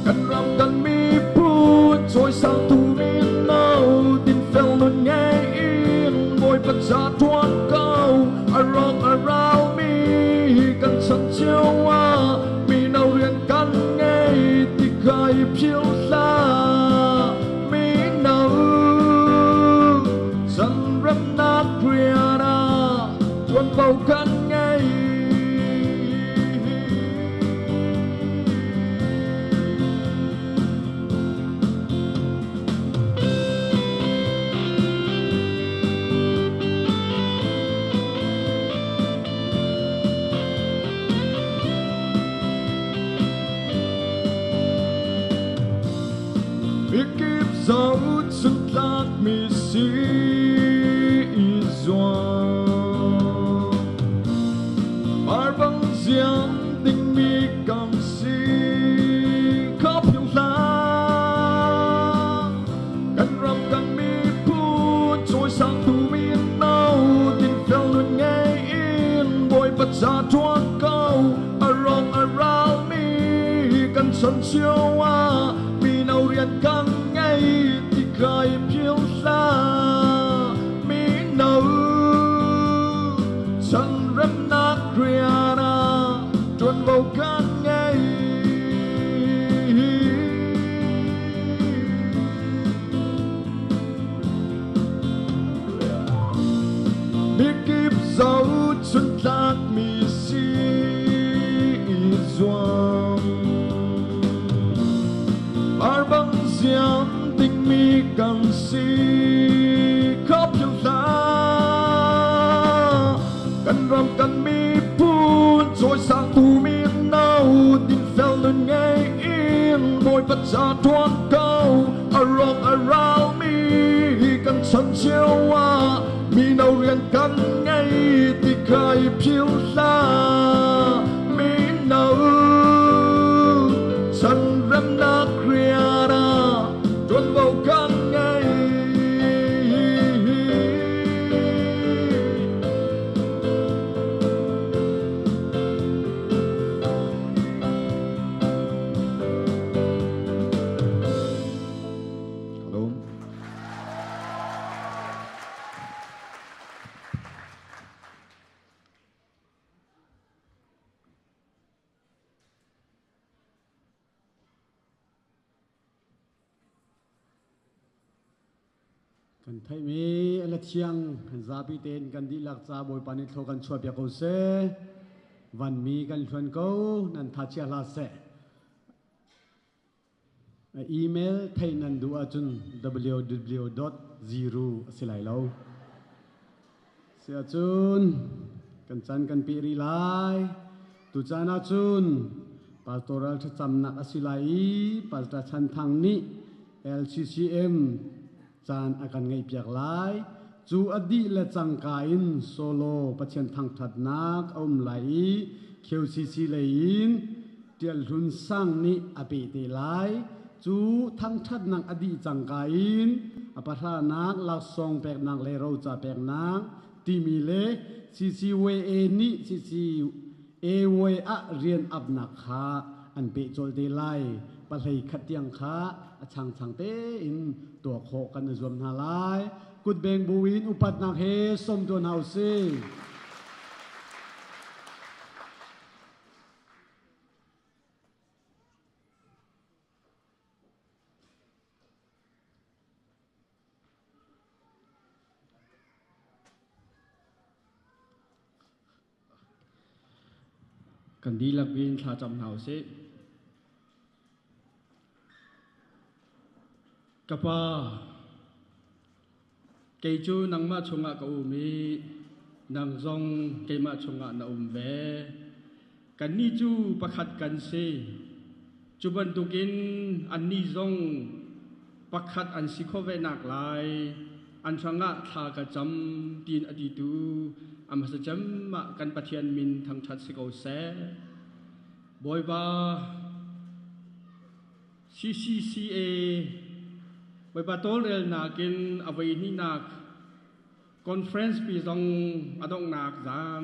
กันรำกันมีพูดช่วยสร้างตูมีเนาดินเฟลนุ่นไงอินบอยประจาทวนเก่าอารมณ์อาราวมีกันฉันเชื่อว่ามีเนาเรียนกันไงที่เคยเพียวลามีเนาฉันรำนักเรียนาชวนเบากันไงพิกิบเจ้าสุดลักมีสีอีจวงพาร์บังเสียงดิ่งมีกำสีขับลงลากันรำกันมีพูดช่วยสร้างตูมีเนาดินเฟลนุ่นไงอินบอยประจาทวนเก่าอารมณ์อาราวมีกันฉันเชื่อว่ามีเนาเรียนกันไงที่เคยเพียวลามีเนาฉันรำนักเรียนาจนเบากันไงมีกิบเจ้าฉันลักมีสีจวงพาร์บังเสียงดิ่งมีกันสีขับลงลากันรำกันมีพูดช่วยสร้างตูมีเนาดินเฟลนุ่นไงอินบอยประจาทวนเก่าอารมณ์อาราวมีกันฉันเชื่อว่ามีเนาเรียนกันไงที่เคยเพียวลามีเนาฉันรำนักเรียนาจนเบากันไง กันไทยมีอะไรเชียงกันซาบิเตนกันดีลักซาบอยปานิโทกันชวบยาโกเซวันมีกันชวนเขานันทัชยาลาเซอีเมลไทยนันดูอาจุน www.zero สิไลเราเสียจุนกันจันกันปีรีไลตุจานาจุนปาสโตรัลจำนักอสิไลปาสตาชันทางนี้ LCCM จานอาการไงเปียกลายจูอดีและจังกาอินโซโลปัจเจนทางถัดนักอมไหลเคียวซีเลยินเตียลรุนสร้างนี้อภิเตลายจูทั้งถัดนักอดีจังกาอินอปทานักลักซองแปกนักเลเราจะแปกนักที่มีเลซีเวเอนี้ซีเอเวอะเรียนอับนักขาอันเปโจลเตลายปะเลยขัดยังขาช่างเตอินตัวโคกันรวมนาลายกุดเบงบูวินอุปัตนักเฮสมตัวเฮาซี กันดีลักบินชาจำหนาวเสกะปาเกยจูนังมาชงะกะอุมีนังซองเกยมาชงะนาอุมเวกันนี่จูประคัดกันเสจูบันตุกินอันนี้ซองประคัดอันสิโคเวนักลายอันชงะทากะจำตีนอดีตูอามาสจำมากันปะเทียนมินทางชัดสิโกเสบอยบา CCCA บอยบาโตเรลนักินอวัยนินักคอนเฟรนซ์ปีซองอดองนักจาน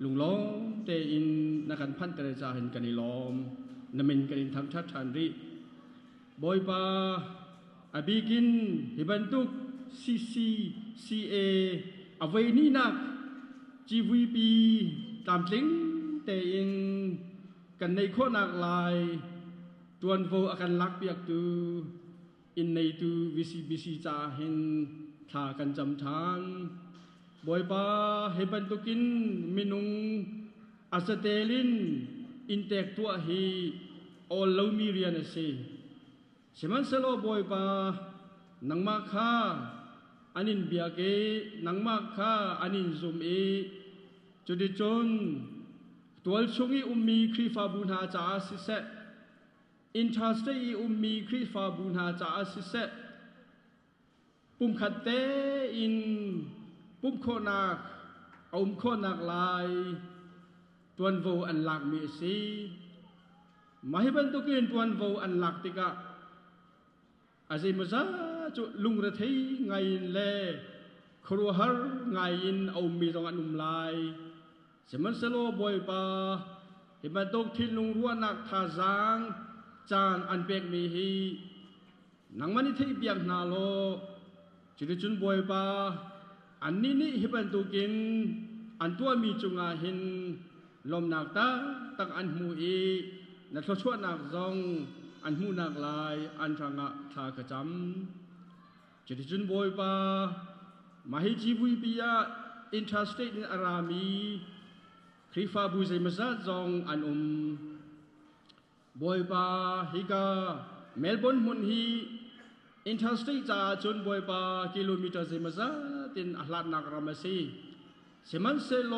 ลุงล้อมเตอินนักันพันเตรจาเห็นกันในล้อมนมินกันทำชัดชันริบอยบาอบิกินฮิบันตุก CCCA อวัยนินักGVP ตามลิงเตอินกันในโคนักลายตัวนโวอาการลักเปียกตูอินในตูวิซีจาเห็นทากันจำทานบอยปาเฮบันตุกินมินุงอาสเตลินอินเตกตัวฮีออลลูมิเรียนเซเชมันสโลบอยปานังมาคาอันินเบียเกนังมาคาอันินซุมเอจุดจนตัวชงอีมีครีฟาบุญหาจาสิเซอินทรัสเตอีมีครีฟาบุญหาจาสิเซปุ่มขัดเตอินปุ่มโคนักโคนักลายตัวนโวอันหลักมีสีมาให้บรรทุกินตัวนโวอันหลักติกะอาศัยมาซาจุลุงระเทยไงเล่ครัวฮาร์ไงอินมีตรงอันลายเสมันสโลบอยปาเห็นบรรทุกที่ลุงรัวนักทาจางจานอันเปียกมีฮีนังมันนี่ที่เบียงนาโลจุดจุนบอยปาอันนี้เห็นบรรทุกินอันตัวมีจุงอาหินลมนักตาตักอันหูอีนักชั่วนักซองอันหูนักลายอันทางะทากระจำจุดจุนบอยปามาให้จีวีปียอินทรัสเตตในอารามีคริฟาบูเซมาซาซองอันบอยปาฮิกาเมลเบิร์นมุนฮีอินทรัสเตตจาจนบอยปากิโลเมตรเซมาซาตินอัลลาดนักรามาซีเซมันเซโล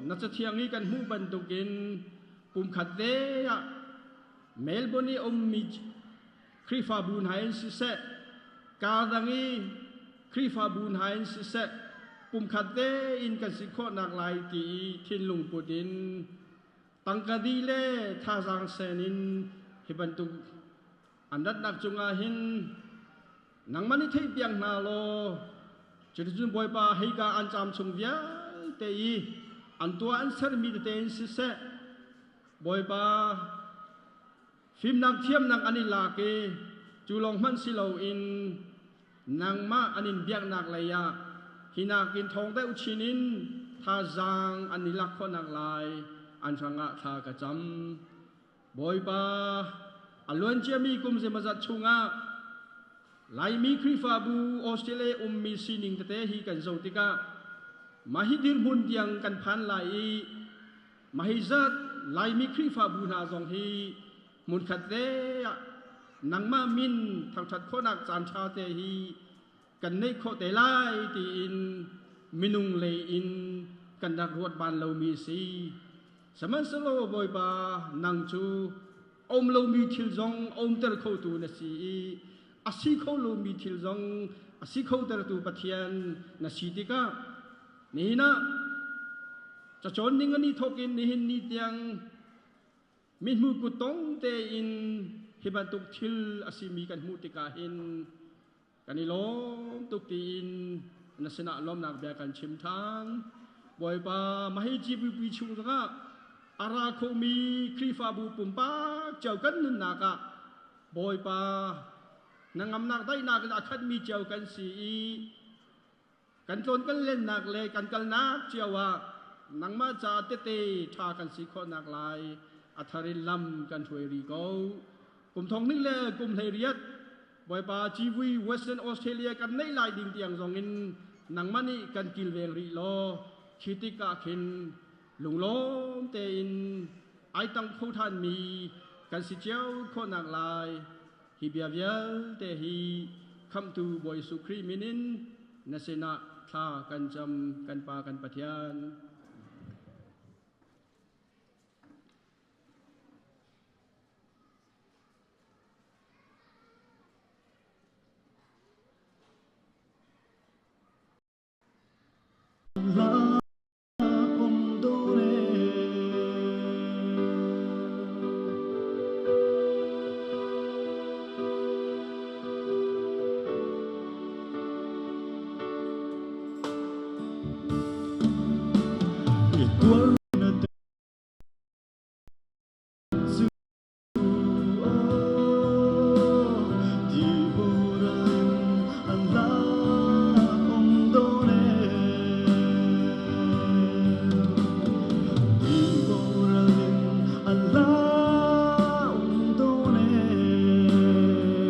นัจเทียงนี้กันหูบันตุกินปุ่มขัดเดียเมลเบิร์นนี่มีคริฟาบูนไฮน์ซิเซกาดังนี้คริฟาบูนไฮน์ซิเซปุ่มขัดเตอินกันสิโคนักลายตีทินลุงปุดินตังกะดีเล่ท่าสังเซนินฮิบันตุอันดัดนักจุงอาหินนังมันนี่เทียบยังนาโลจุดจุนบอยปาให้กาอันจำชงเวียเตยอันตัวอันเสร์มีเตนสิเซบอยปาฟิมนักเทียมนักอันนี้ลาเกจูลงมันสิโลอินนังมาอันนี้เบียกนักเลยาฮินากินทองได้อุชินินท่าจางอันนี้ลักคนนักลายอันช่างะทากระจำบอยปาอันล้วนเจียมีกุมเซมาจัดชุงะไลมีคริฟาบูออสเตรเลียมีซีนิงเตะฮีกันโจติกะมาฮิดิรมุนยังกันพันไลมาฮิจัดไลมีคริฟาบูนาจงฮีมุนขัดเตะนังมามินทางชัดโคนักจานชาเตฮีกันในโคเตไลตีอินมินุงเลอินกันดักรวดบานเรามีสีสมันสโลบอยบานังจูเรามีทิลจงเตอร์เข้าตูนสีอาศิเขาเรามีทิลจงอาศิเขาเตอร์ตูปะเทียนนสีติกะนี่นะจะจนนิ่งอันนี้ทกินนี่เห็นนี่เตียงมิดมือกุตงเตอินฮิบันตุกทิลอาศิมีกันมูติกาเห็นกันนี่ล้มตุกตีนนัสนาล้มนักเบียกันชิมทางบอยปามาให้จีบีปีชุงสักอาราโคมีครีฟาบูปุ่มป้าเจ้ากันนุนนักะบอยปานางอำนักได้นักอาคัดมีเจ้ากันสีกันจนกันเล่นนักเลยกันกันนักเจ้าวานางมาจาเตเตทากันสีคนนักลายอัธริลำกันถวยรีโกกลุ่มทองนี่แหละกลุ่มเฮเรียตบอยปาจีวีเวสเทิร์นออสเตรเลียกันในลายดิ่งเตียงซองอินนังมันนี่กันกิลเวงรีโลคิติกาคินลุงล้มเตอิน ไอตั้งผู้ท่านมีกันสิเจ้าคนนักลายฮิเบียเวียแต่ฮีคำตูบอยสุครีมินินนาเซนะท่ากันจำกันปากันปะเทียน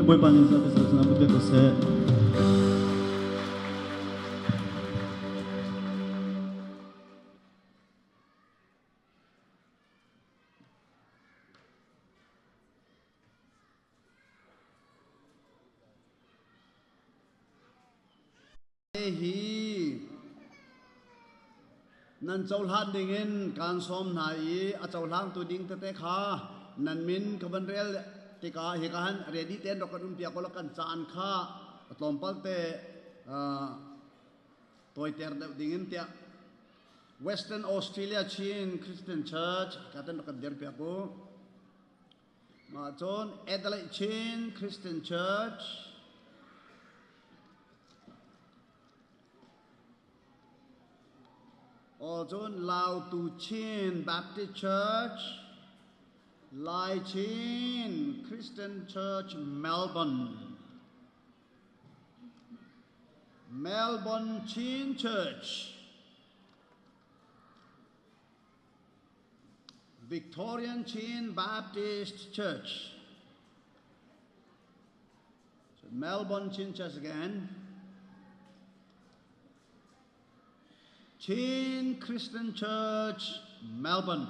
Boy panin sa bisa na pute ko se hi nan chau han ding in kan som nai a chau lang tu ding te kha nan min ka ban rel ti ka hi kan ready ten ro kan pia ko la kan chan kha tlom pal te toy ter ding in tia Western Australia Chin Christian Church ka ten kan der pia ko ma chon Adelaide Chin Christian Church Ozon Lao Tu Chin Baptist Church, Lai Chin Christian Church, Melbourne, Melbourne Chin Church, Victorian Chin Baptist Church, so Melbourne Chin Church again. Chin Christian Church, Melbourne.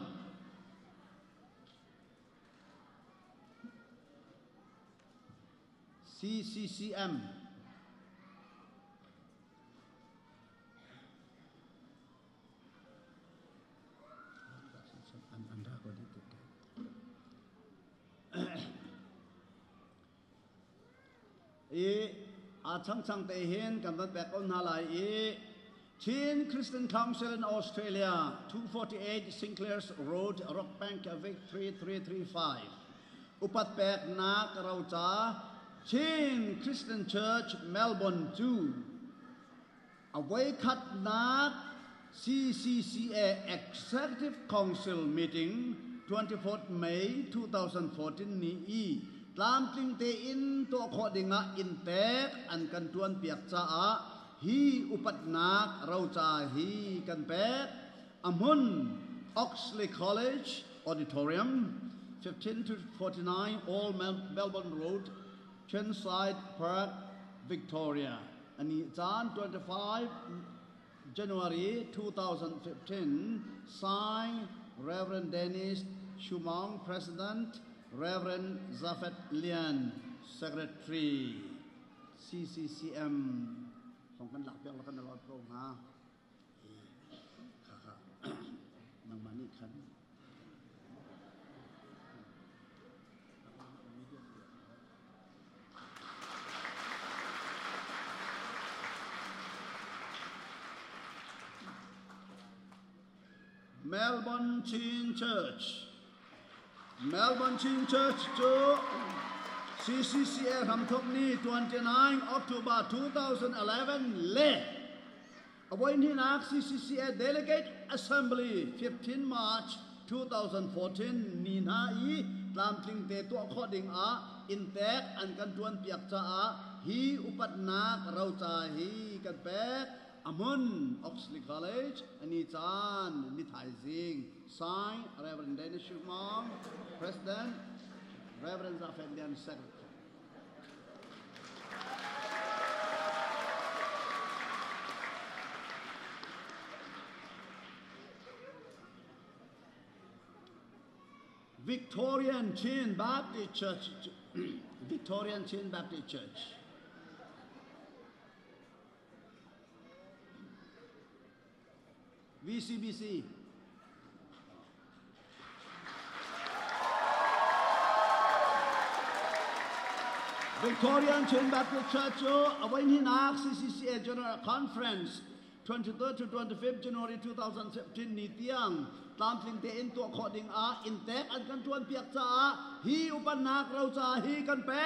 CCCM. Chang te hin kan ban pek on halai Chin Christian Council in Australia, 248 Sinclairs Road, Rockbank, Victory 335. Upat pek na karaucha Chin Christian Church, Melbourne 2. Away kat na CCCA Executive Council meeting 24th May 2014 ni Tlam ting te in to akhodinga in tek an kan tuan piak cha a hi upat nak raucha hi kan pek amun Oxley College Auditorium 15 to 49 All Melbourne Road Chenside Park Victoria ani chan 25 January 2015 signed Reverend Dennis Shumang President Reverend Zafet Lian Secretary CCCM ของกันหลักเพียงแล้วกันตลอดโปร่งฮะนางมานี่คัน Melbourne Chin Church to CCCA Ramthokni 29 October 2011 Le Avoin Hinak CCCA Delegate Assembly 15 March 2014 Nina I Tlam Tling Te Tu According A Intek An Kan Tuan Piak Cha A Hi Upat Nak Rau Cha Hi Kan Pek Amun Oxley College Ani Chan Ni Thai Zing Sign Reverend Dennis Shumang President Reverend Zafet Lian Secretary Victorian Chin Baptist Church Victorian Chin Baptist Church VCBC Victorian Chin Baptist Church when he knows CCCA General Conference 23rd to 25th January 2017 ni tiang tam tling te in to according a in tek an kan tuan piak cha hi upan nak rau cha hi kan pe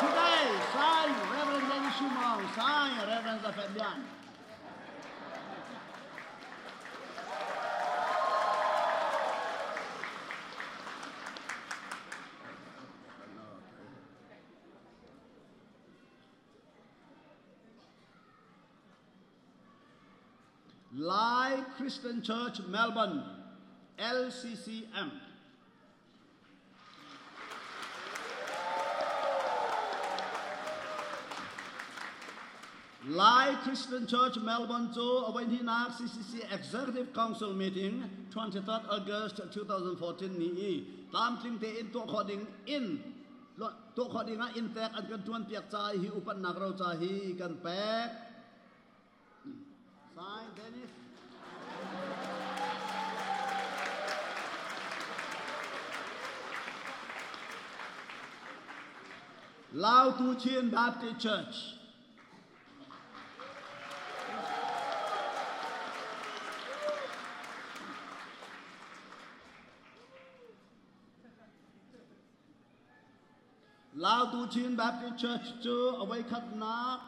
today sign Reverend Dennis Shumang sign Reverend Zafedian Live Christian Church Melbourne LCCM Live Christian Church Melbourne to when he nak CCC Executive Council meeting 23rd August 2014 ni tam tling te in to according in to according a in tek an kan tuan piak cha hi upan nak rau cha hi kan pek Sign, Dennis. Lao Tu Chin Baptist Church. Lao Tu Chin Baptist Church to Awaikat Na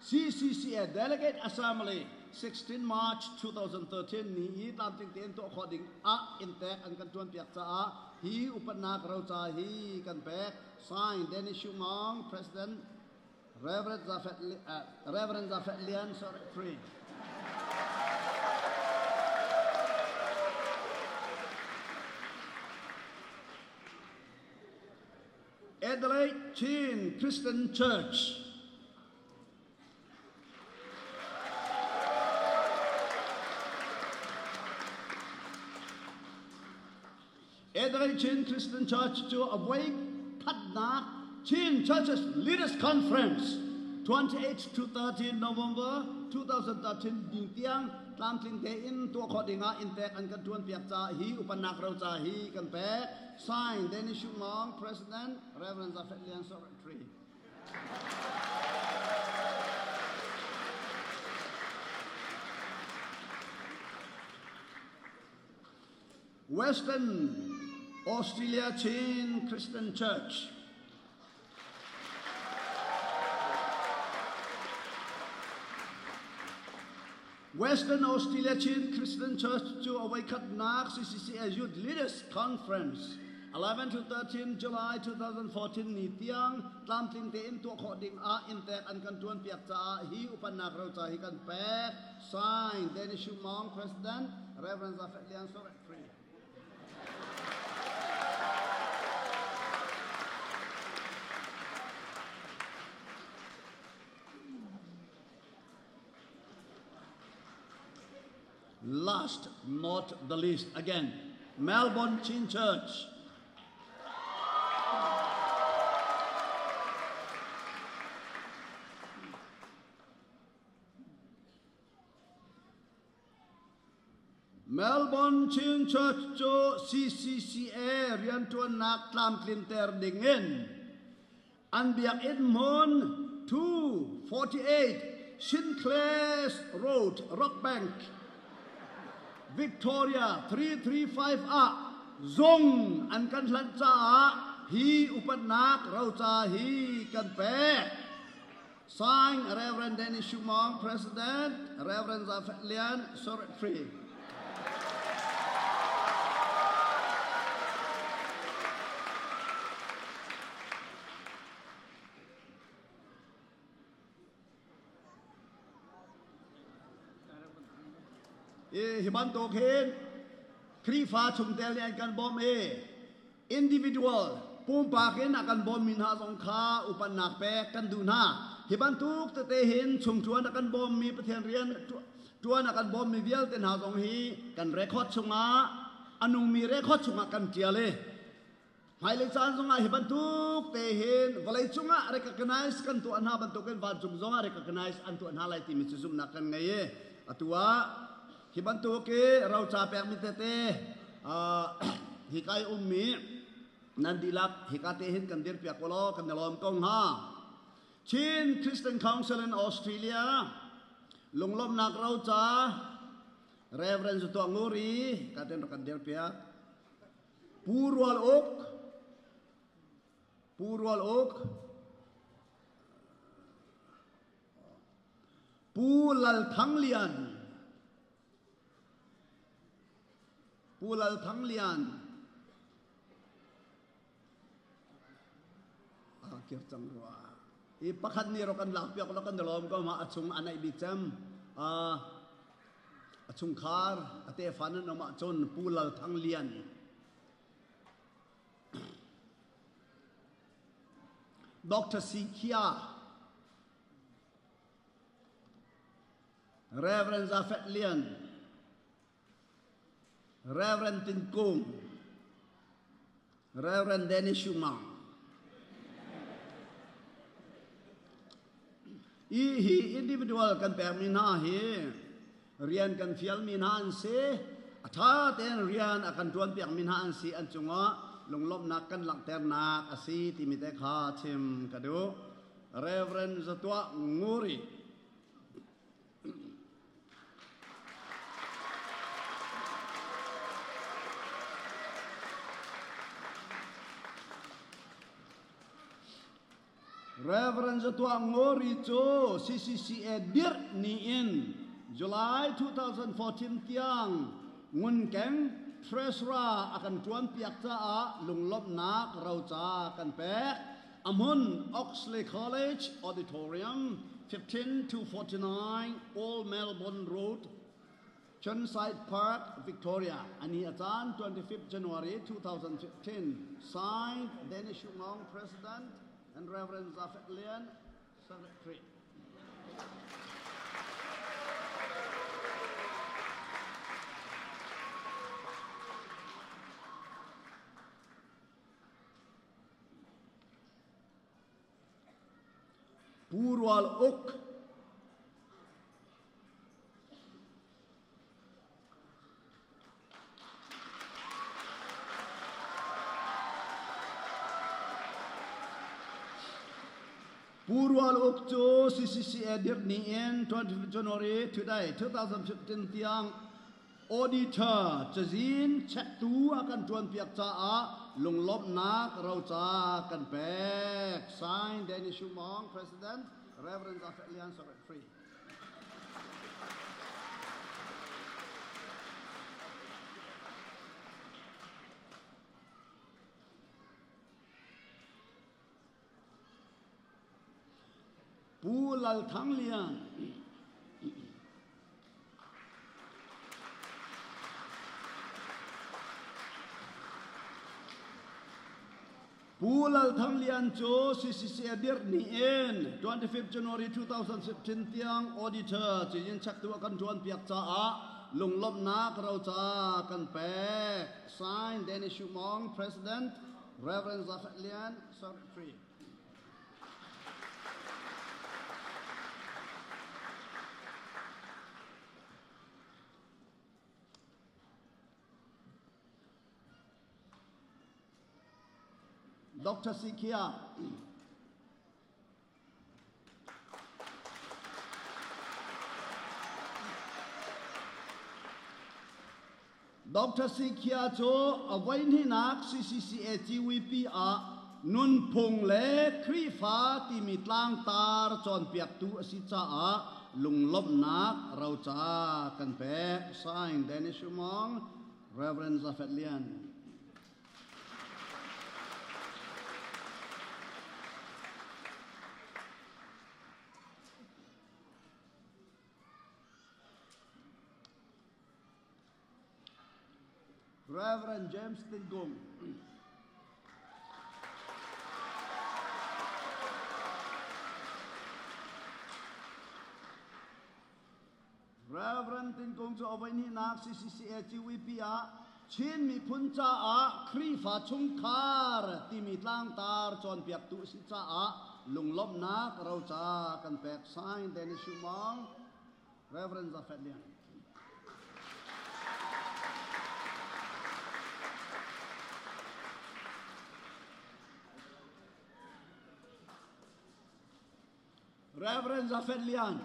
CCCA Delegate Assembly 16 March 2013 ni tam ting ten to according a in tek an kan tuan piak cha hi upanak rau cha hi kan pek sign Dennis Shumang President Reverend Zafet Lian Secretary Adelaide Chin Christian Church Adelaide Chin Christian Church to awake Patna Chin Churches Leaders Conference 28 to 13 November 2013 ding tiang tam tling te in to according a in tek an kan tuan piak cha hi upanak rau cha hi kan pe sign Dennis Shumang President Reverend Zafet Lian Secretary Western Australia Chin Christian Church Western Australia Chin Christian Church to Awaikat Nak CCCA Youth Leaders Conference 11 to 13 July 2014 ni tiang tam tling te in to according a in tek an kan tuan piak cha hi upanak rau cha hi kan pe sign Dennis Shumang President Reverend Zafet Lian Secretary Last, not the least, again, Melbourne Chin Church. Melbourne Chin Church cho CCCA rian tuan nak tlam klinter dingin. An biak Edmond 248 Sinclair Road, Rockbank. Victoria 335A Zong an kan hlan cha hi upat nak rau cha hi kan pe sign Reverend Dennis Shumang President Reverend Zafet Lian Secretary hiban to khen kri fa chung tel an kan bom individual pum pa khen akan bom min ha song kha upan nak pe kan du na hiban tuk te hin chung chuan akan bom mi pathian rian chuan akan bom mi vial ten ha song hi kan record chunga anu mi re kho chunga kan tia le hai le chan zonga hi ban tuk te hin walai chunga recognize kan tu anha ban tuk kan van chung zonga recognize an tu anha lai ti mi chu zum na kan ngai e atua hi ban tu ke rau cha pek mi te te hi kai mi nan dilak hi ka te hin kan dir pia kolo kan lom kong ha Chin Christian Council in Australia lunglom nak rau cha Reverend Zutua Nguri katen kan dir pia Purwal Ok Pulal Thang Lian kir chang ruwa I pakhat ni ro kan lak piak lo kan dalom ko ma achung anai bi cham achung khar ate fan na ma chon Pulal Thang Lian Dr. Sikia Reverend Zafet Lian Reverend Tin Kung Reverend Dennis Shumang hi individual kan per min ha hi rian kan fial min han se atha ten rian akan tuan piak min han si an chunga lunglom nak kan lak ter nak asi ti mi te kha chim kadu Reverend Zatua Nguri Reverend Zatua Ngori Cho CCCA dir ni in July 2014 tiang ngun keng treasurer akan tuan piak cha a lunglop nak rau cha kan pek amun Oxley College Auditorium 15 to 49 Old Melbourne Road Churnside Park Victoria ani achan 25 January 2015 signed Dennis Shumong President and Reverend Zafet Lian, Secretary. Purwal Ok Purwal Okcho CCCA dir ni in 20 January today 2015 tiang auditor Chazin check tu akan tuan piak cha a lunglop nak rau cha kan pek sign Dennis Shumong President Reverend Zafet Lian Secretary Pulal Thang Lian Pulal Thang Lian Cho CCCA dir ni in 25 January 2015 tiang auditor Chin chak tu akan tuan piak cha a lunglop nak rau cha kan pek sign Dennis Shumong President Reverend Zafet Lian Secretary Dr. Sikia Dr. Sikia Cho avain hinak CCCA GVP a nun phung le khri fa ti mi tlang tar chon piak tu asi cha a lunglop nak rau cha kan pe sign Dennis Shumong Reverend Zafet Lian Reverend James Tinggung Reverend Tinggung cho avain hinak CCCA GVP a ชินมีพุนจ้าครีฟ้าชุงคาร์ที่มีตางตาร์จอนเปียกตุสิจ้าลุงลบนักเราจ้ากันแปกไซน์เดนิชูมัง Reverend Zafedlian Reverend Zafedlian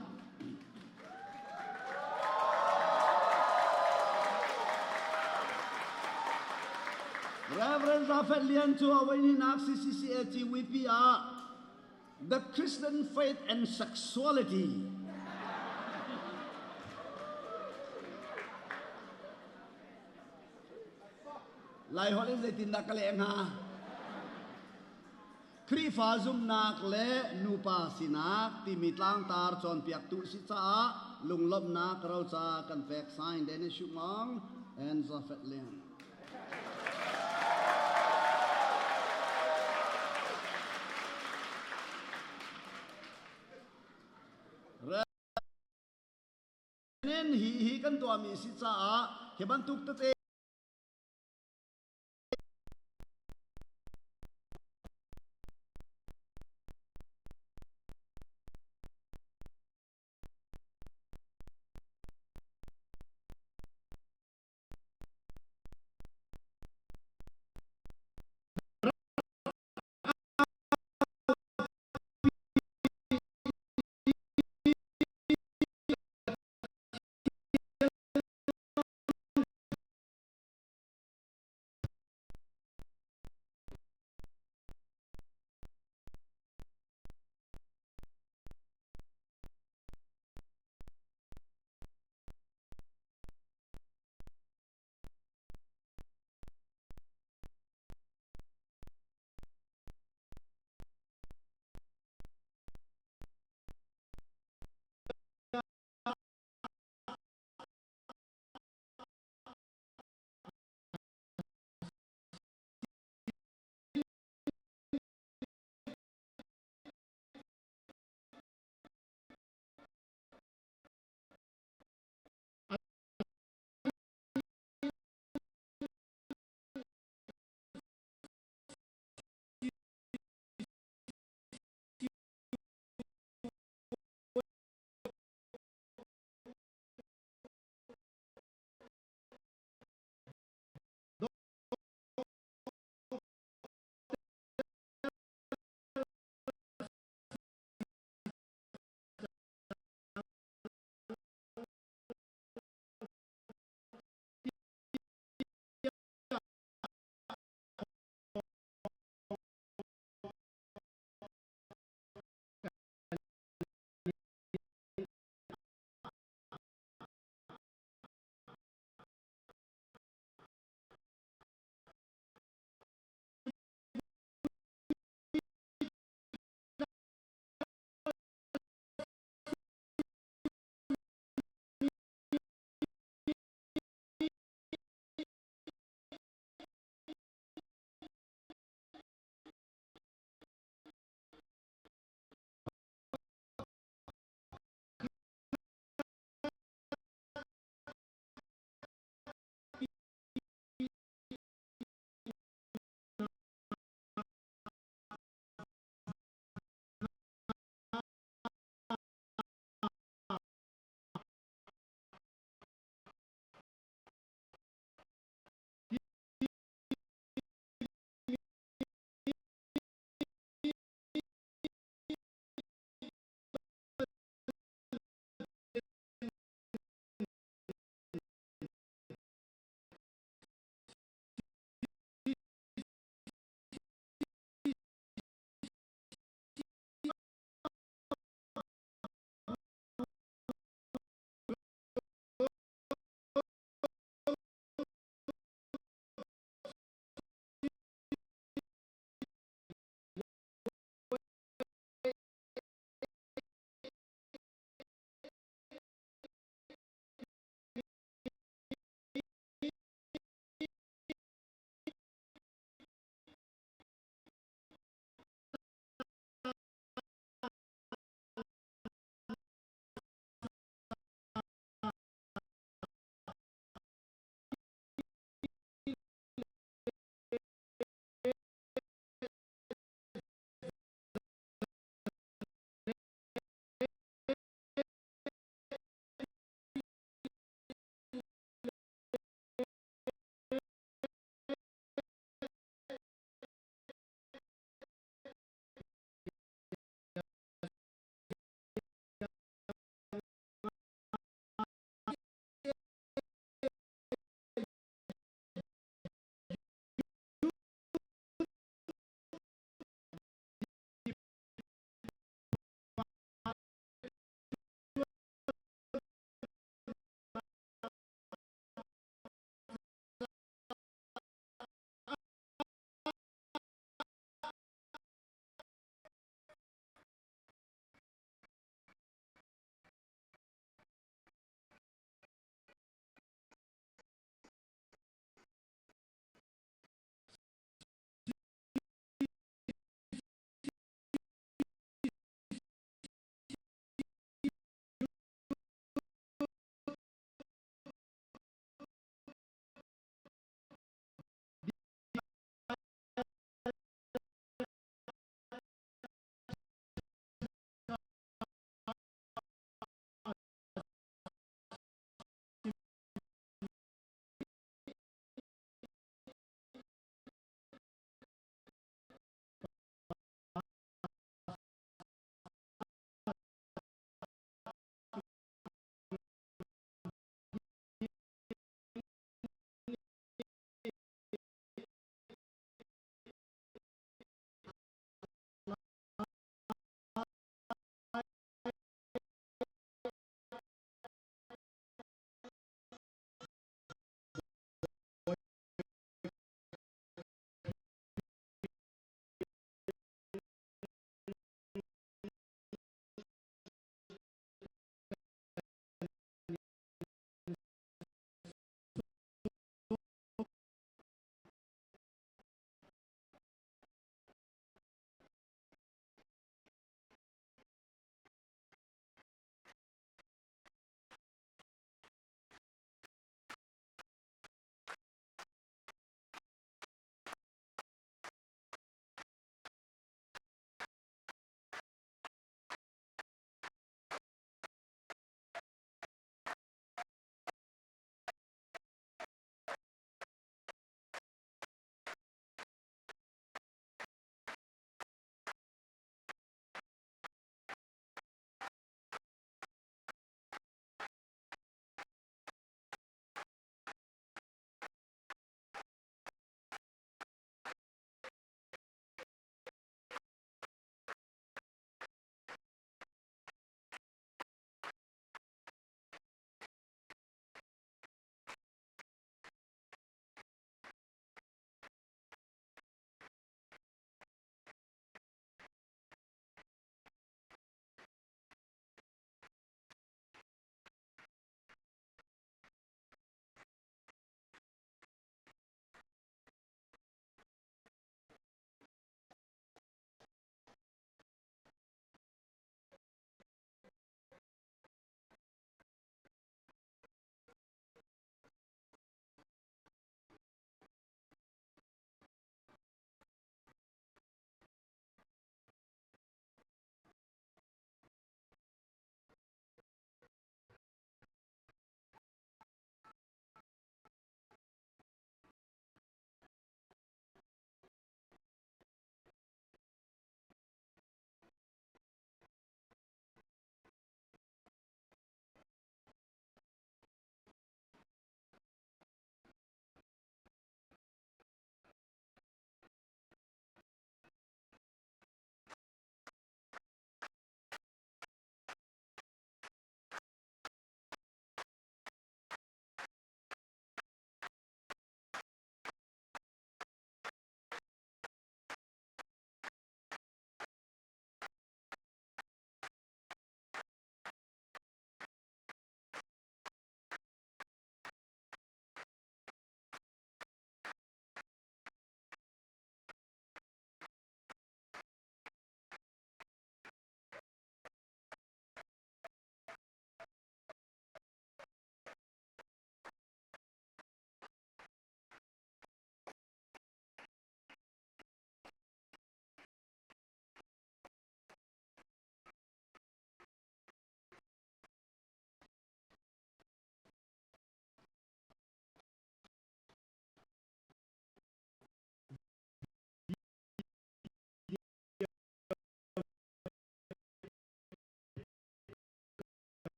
Reverend Zafedlian to our in CCCAT WPR the Christian faith and sexuality Lai hol in tindak kaleng ha Kri fa zum nak le nupa sinak ti mitlang tar chon piak tu si cha lung lop nak rau cha kan pek sign Dennis Shumang and Zafedlian Nen hi kan tua mi si cha he ban tuk te